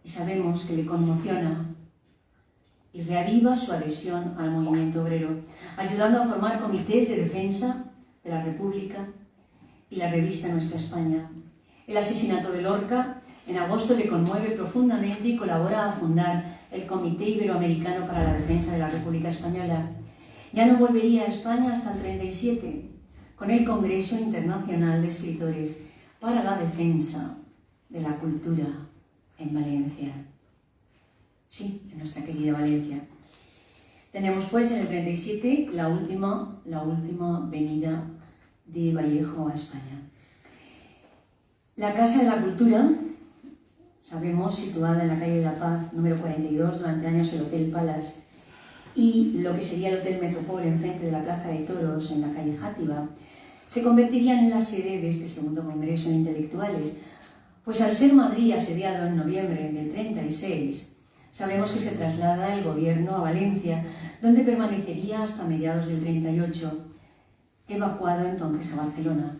y sabemos que le conmociona y reaviva su adhesión al movimiento obrero, ayudando a formar comités de defensa de la República y la revista Nuestra España. El asesinato de Lorca en agosto le conmueve profundamente y colabora a fundar el Comité Iberoamericano para la Defensa de la República Española. Ya no volvería a España hasta el 37, con el Congreso Internacional de Escritores para la Defensa de la Cultura en Valencia. Sí, en nuestra querida Valencia. Tenemos pues en el 37 la última venida de Vallejo a España. La Casa de la Cultura, sabemos, situada en la calle de la Paz, número 42, durante años el Hotel Palace, y lo que sería el Hotel Metropol enfrente de la Plaza de Toros en la calle Játiva, se convertirían en la sede de este segundo Congreso de Intelectuales, pues al ser Madrid asediado en noviembre del 36, sabemos que se traslada el gobierno a Valencia, donde permanecería hasta mediados del 38, evacuado entonces a Barcelona.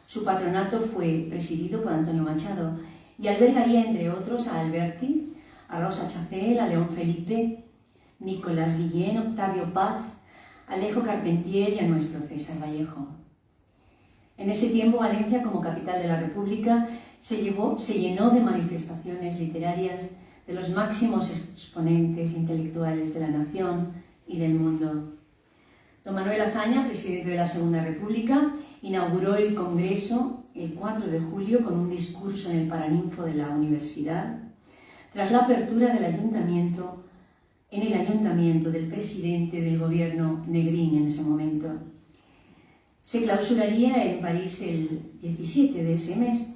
Su patronato fue presidido por Antonio Machado y albergaría, entre otros, a Alberti, a Rosa Chacel, a León Felipe, Nicolás Guillén, Octavio Paz, Alejo Carpentier y a nuestro César Vallejo. En ese tiempo, Valencia, como capital de la República, se llenó de manifestaciones literarias de los máximos exponentes intelectuales de la nación y del mundo. Don Manuel Azaña, presidente de la Segunda República, inauguró el Congreso el 4 de julio con un discurso en el Paraninfo de la Universidad, tras la apertura del ayuntamiento, en el ayuntamiento del presidente del gobierno Negrín en ese momento. Se clausuraría en París el 17 de ese mes.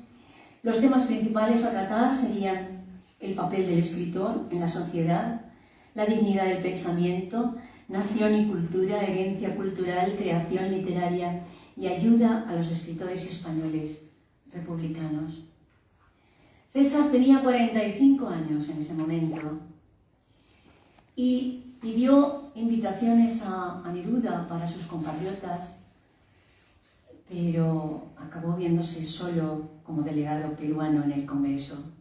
Los temas principales a tratar serían el papel del escritor en la sociedad, la dignidad del pensamiento, nación y cultura, herencia cultural, creación literaria y ayuda a los escritores españoles republicanos. César tenía 45 años en ese momento y pidió invitaciones a Neruda para sus compatriotas, pero acabó viéndose solo como delegado peruano en el Congreso.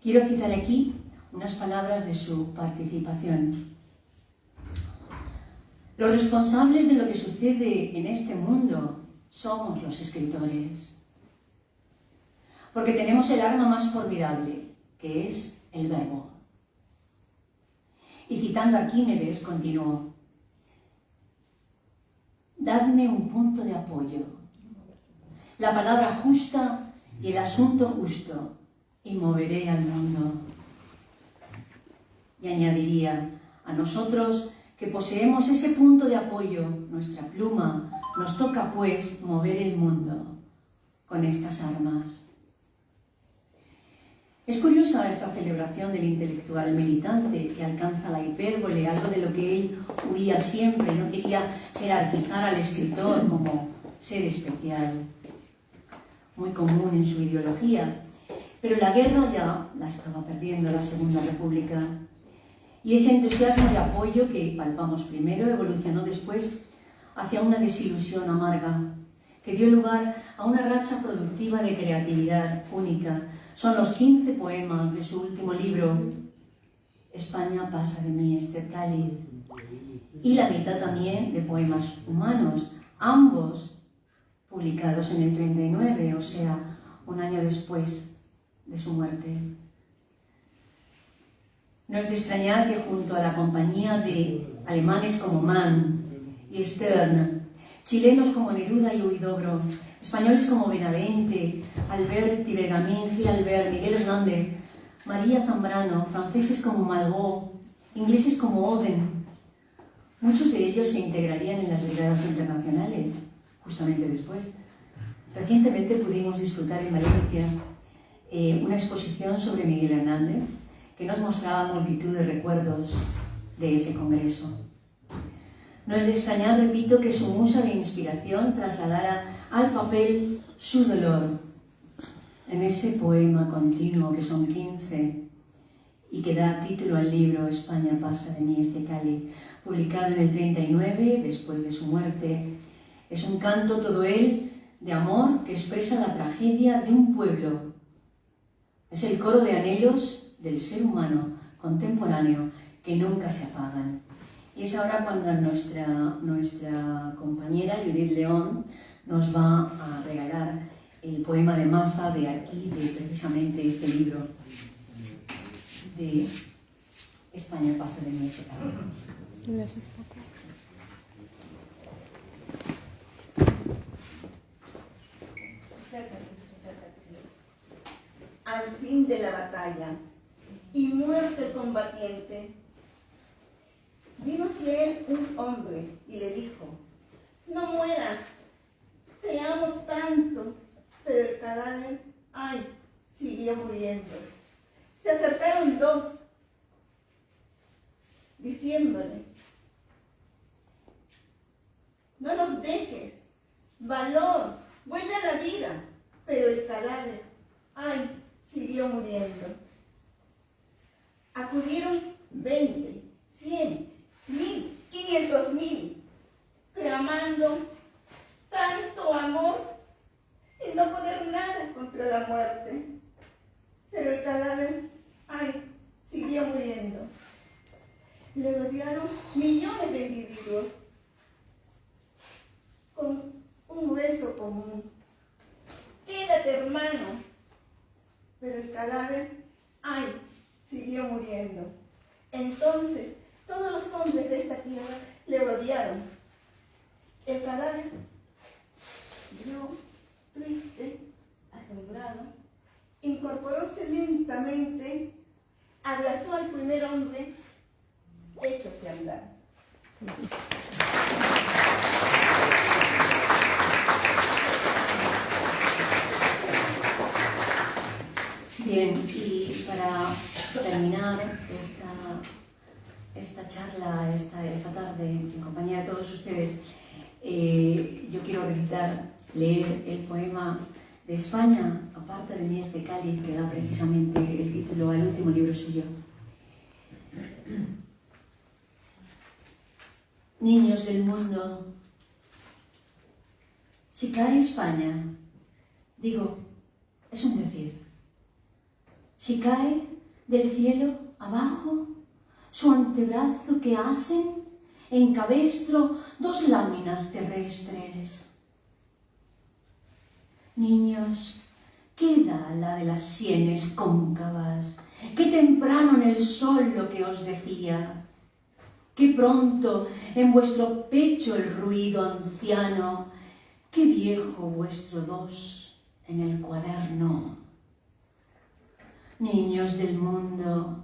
Quiero citar aquí unas palabras de su participación. Los responsables de lo que sucede en este mundo somos los escritores, porque tenemos el arma más formidable, que es el verbo. Y citando a Arquímedes, continuó: dadme un punto de apoyo, la palabra justa y el asunto justo, y moveré al mundo. Y añadiría: a nosotros que poseemos ese punto de apoyo, nuestra pluma, nos toca pues mover el mundo con estas armas. Es curiosa esta celebración del intelectual militante que alcanza la hipérbole, algo de lo que él huía siempre, no quería jerarquizar al escritor como ser especial, muy común en su ideología. Pero la guerra ya la estaba perdiendo la Segunda República. Y ese entusiasmo de apoyo que palpamos primero evolucionó después hacia una desilusión amarga, que dio lugar a una racha productiva de creatividad única. Son los 15 poemas de su último libro, España pasa de mí este cáliz, y la mitad también de poemas humanos, ambos publicados en el 39, o sea, un año después de su muerte. No es de extrañar que junto a la compañía de alemanes como Mann y Stern, chilenos como Neruda y Huidobro, españoles como Benavente, Alberti, Bergamín, Gil Albert, Miguel Hernández, María Zambrano, franceses como Malraux, ingleses como Oden, muchos de ellos se integrarían en las brigadas internacionales, justamente después. Recientemente pudimos disfrutar en Valencia una exposición sobre Miguel Hernández, que nos mostraba multitud de recuerdos de ese congreso. No es de extrañar, repito, que su musa de inspiración trasladara al papel su dolor en ese poema continuo, que son 15, y que da título al libro España pasa de mí este cáliz, publicado en el 39, después de su muerte. Es un canto todo él de amor que expresa la tragedia de un pueblo. Es el coro de anhelos del ser humano contemporáneo que nunca se apagan. Y es ahora cuando nuestra compañera Judith León nos va a regalar el poema de Massa de aquí, de precisamente este libro de España pasa de mí este cáliz. Gracias. Al fin de la batalla y muerto el combatiente, vino hacia él un hombre y le dijo: no mueras, te amo tanto. Pero el cadáver, ay, siguió muriendo. Se acercaron dos, diciéndole: no nos dejes, valor, vuelve a la vida. Pero el cadáver, ay, siguió muriendo. Acudieron 20, 100, 1000, 500,000, clamando tanto amor muerte. Pero el cadáver, ay, siguió muriendo. Le rodearon millones de individuos con un hueso común. Quédate, hermano. Pero el cadáver, ay, siguió muriendo. Entonces, todos los hombres de esta tierra le rodearon. El cadáver vio, triste, asombrado, incorporóse lentamente, abrazó al primer hombre, échose a andar. Bien, y para terminar esta charla, esta tarde, en compañía de todos ustedes, yo quiero leer el poema de España, aparte de mí es de Cáliz, que da precisamente el título al último libro suyo. Niños del mundo, si cae España, digo, es un decir, si cae del cielo abajo, su antebrazo que asen en cabestro dos láminas terrestres. Niños, queda la de las sienes cóncavas, qué temprano en el sol lo que os decía, qué pronto en vuestro pecho el ruido anciano, qué viejo vuestro dos en el cuaderno. Niños del mundo,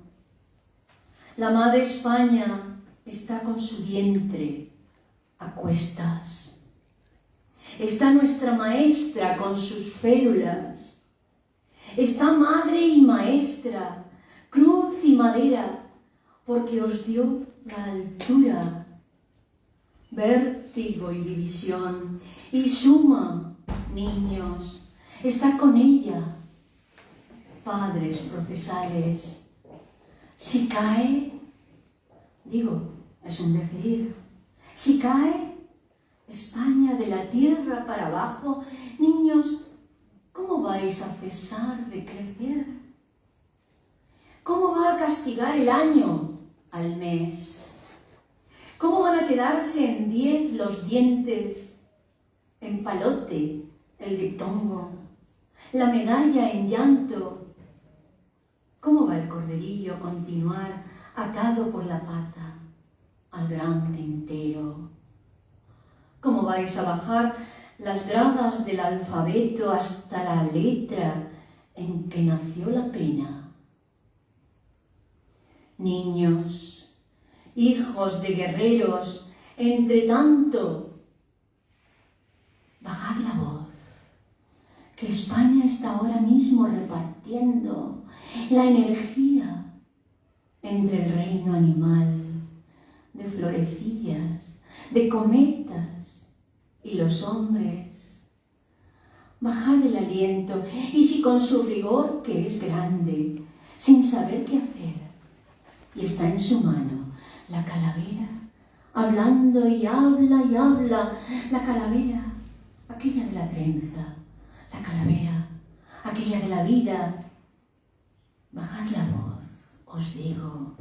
la madre España está con su vientre a cuestas. Está nuestra maestra con sus férulas. Está madre y maestra, cruz y madera, porque os dio la altura, vértigo y división, y suma, niños, está con ella, padres procesales. Si cae, digo, es un decir, si cae España de la tierra para abajo, niños, ¿cómo vais a cesar de crecer? ¿Cómo va a castigar el año al mes? ¿Cómo van a quedarse en 10 los dientes, en palote el diptongo, la medalla en llanto? ¿Cómo va el corderillo a continuar atado por la pata al gran tintero? ¿Cómo vais a bajar las gradas del alfabeto hasta la letra en que nació la pena? Niños, hijos de guerreros, entre tanto, bajad la voz, que España está ahora mismo repartiendo la energía entre el reino animal, de florecillas, de cometas y los hombres. Bajad el aliento, y si con su rigor, que es grande, sin saber qué hacer, y está en su mano la calavera, hablando y habla, la calavera, aquella de la trenza, la calavera, aquella de la vida. Bajad la voz, os digo,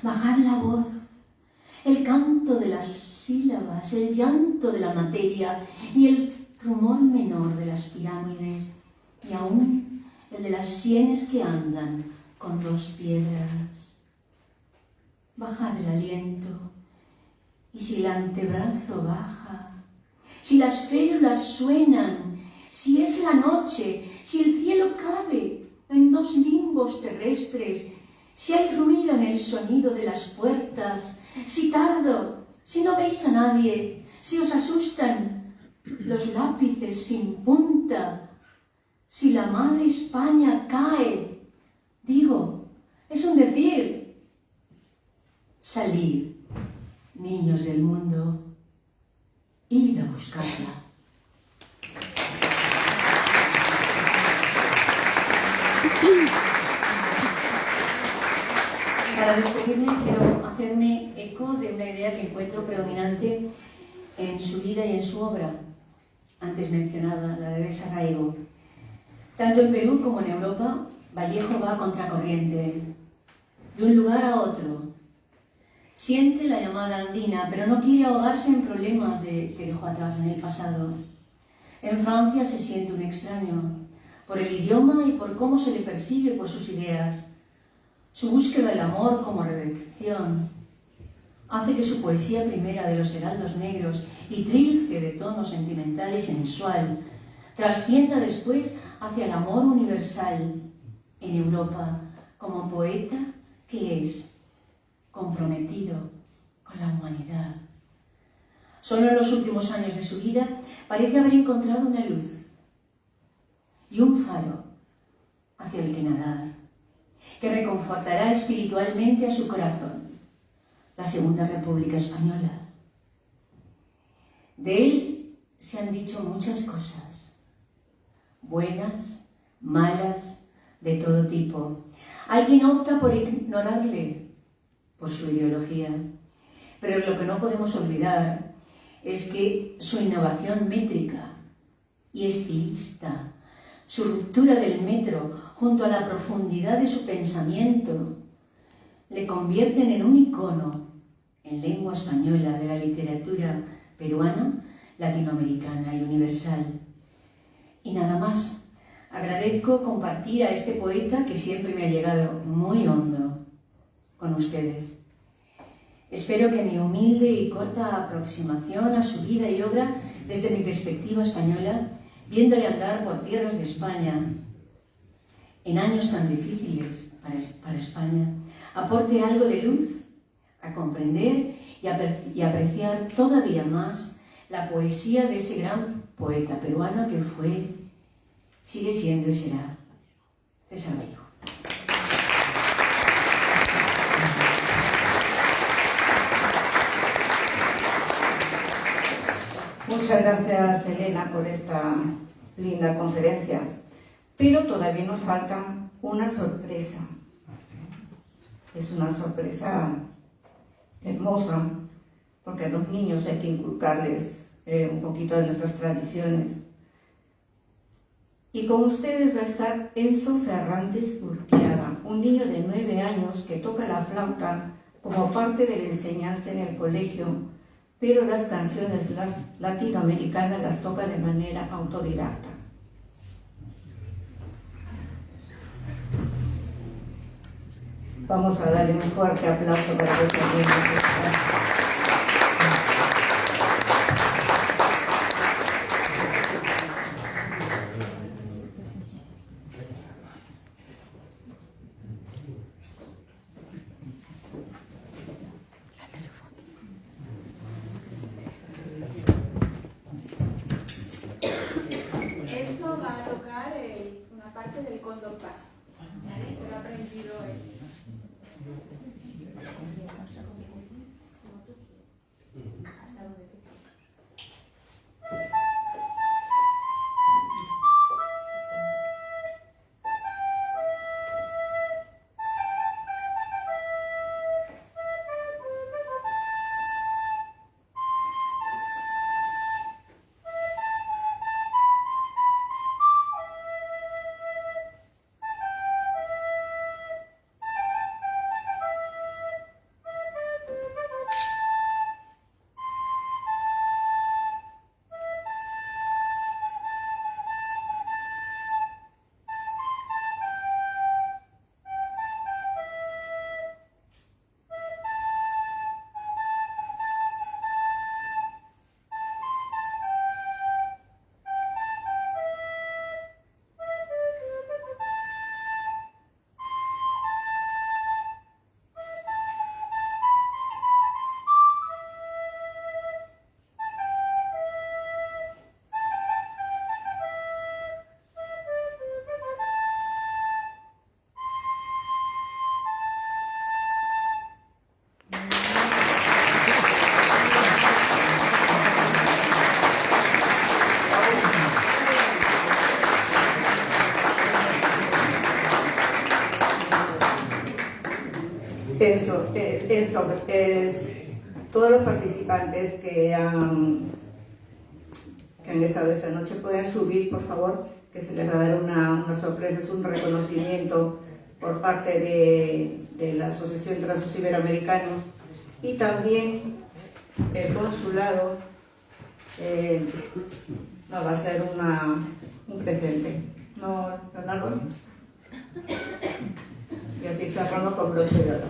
bajad la voz, el canto de las sílabas, el llanto de la materia y el rumor menor de las pirámides, y aún el de las sienes que andan con 2 piedras. Bajad el aliento, y si el antebrazo baja, si las férulas suenan, si es la noche, si el cielo cabe en 2 limbos terrestres, si hay ruido en el sonido de las puertas, si tardo, si no veis a nadie, si os asustan los lápices sin punta, si la madre España cae, digo, es un decir, salid, niños del mundo, id a buscarla. Para despedirme quiero hacerme eco de una idea que encuentro predominante en su vida y en su obra, antes mencionada, la de desarraigo. Tanto en Perú como en Europa, Vallejo va a contracorriente, de un lugar a otro. Siente la llamada andina, pero no quiere ahogarse en problemas que dejó atrás en el pasado. En Francia se siente un extraño, por el idioma y por cómo se le persigue por sus ideas. Su búsqueda del amor como redención hace que su poesía primera de los heraldos negros y trilce de tono sentimental y sensual trascienda después hacia el amor universal en Europa como poeta que es comprometido con la humanidad. Solo en los últimos años de su vida parece haber encontrado una luz y un faro hacia el que nadar, que reconfortará espiritualmente a su corazón, la Segunda República Española. De él se han dicho muchas cosas, buenas, malas, de todo tipo. Hay quien opta por ignorarle por su ideología, pero lo que no podemos olvidar es que su innovación métrica y estilista, su ruptura del metro junto a la profundidad de su pensamiento, le convierten en un icono en lengua española de la literatura peruana, latinoamericana y universal. Y nada más. Agradezco compartir a este poeta que siempre me ha llegado muy hondo con ustedes. Espero que mi humilde y corta aproximación a su vida y obra desde mi perspectiva española, viéndole andar por tierras de España en años tan difíciles para España, aporte algo de luz a comprender y apreciar todavía más la poesía de ese gran poeta peruano que fue, sigue siendo y será César Vallejo. Muchas gracias, Elena, por esta linda conferencia. Pero todavía nos falta una sorpresa. Es una sorpresa hermosa, porque a los niños hay que inculcarles un poquito de nuestras tradiciones. Y con ustedes va a estar Enzo Ferrantes Urquiaga, un niño de 9 años que toca la flauta como parte de la enseñanza en el colegio, pero las canciones latinoamericanas las toca de manera autodidacta. Vamos a darle un fuerte aplauso para que también. Eso va a tocar una parte del condorpaso. Lo ha aprendido él. Hasta donde tú quieras. Todos los participantes que han estado esta noche pueden subir, por favor. que se les va a dar una sorpresa, es un reconocimiento por parte de la Asociación de Trazos Iberoamericanos, y también el consulado nos va a hacer un presente. ¿No, Leonardo? Y así cerramos con broche de oro.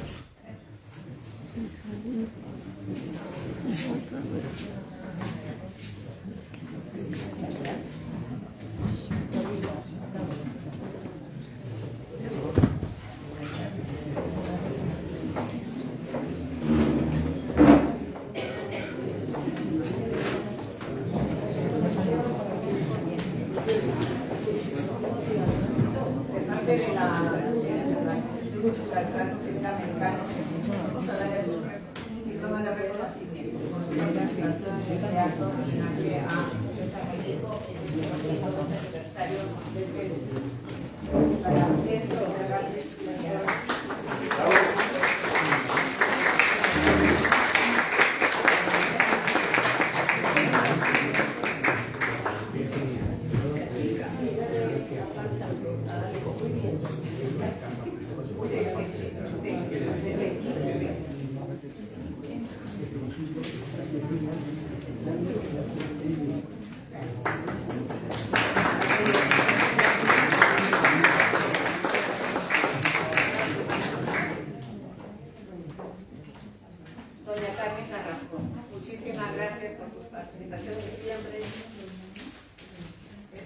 Doña Carmen Carrasco, muchísimas gracias por su participación de siempre. Es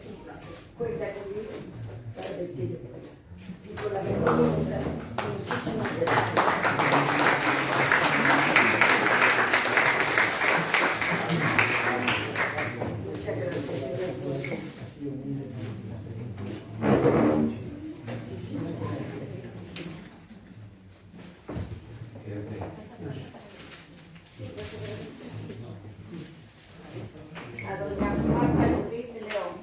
un placer. Cuenta conmigo para decirlo. Y por la mejor voluntad. Muchísimas gracias. Muchas gracias. Muchísimas gracias. A doña Marta Judith de León.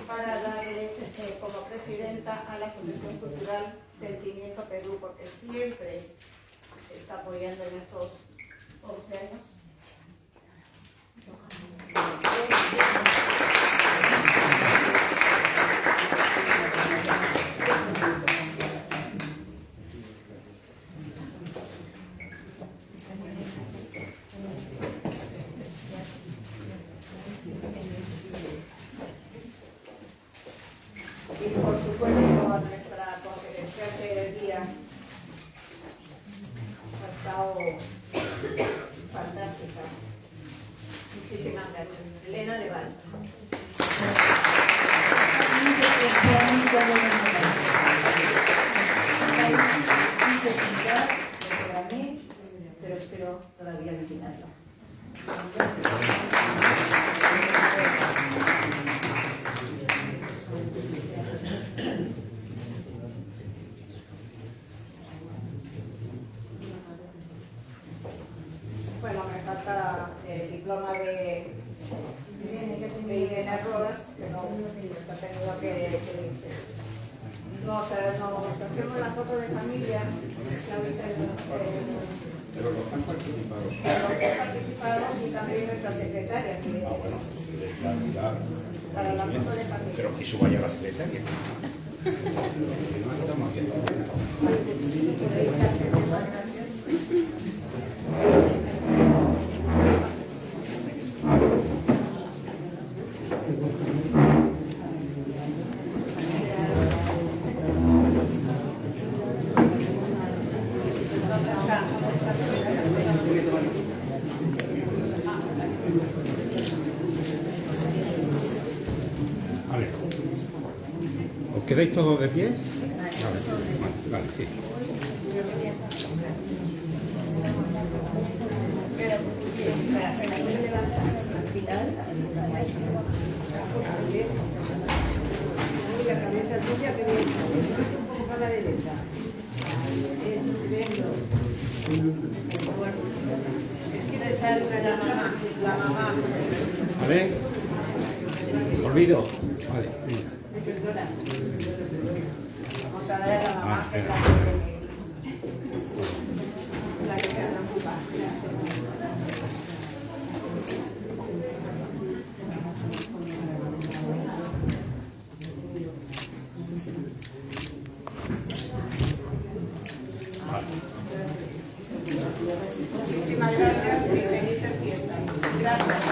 Para darle como presidenta a la Asociación Cultural Sentimiento Perú, porque siempre está apoyando en estos 11 años. Y por supuesto a nuestra conferenciante del día, ha estado fantástica. Muchísimas gracias. Elena Leval. Pero espero todavía visitarlo. Bueno, me falta el diploma de Irene Rodas, que no ha tenido que no, o sea, nos hacemos la foto de familia, que ahorita Pero los han participado. los que participaron y también nuestra secretaria. Que, para la foto de familia. Pero que suba ya la secretaria. No estamos haciendo Vale. ¿Os quedáis todos de pie? Vale, sí. A ver. Olvido. Vale, venga. Vamos a dar a la mamá. Espera. Muchísimas gracias y felices fiestas. Gracias.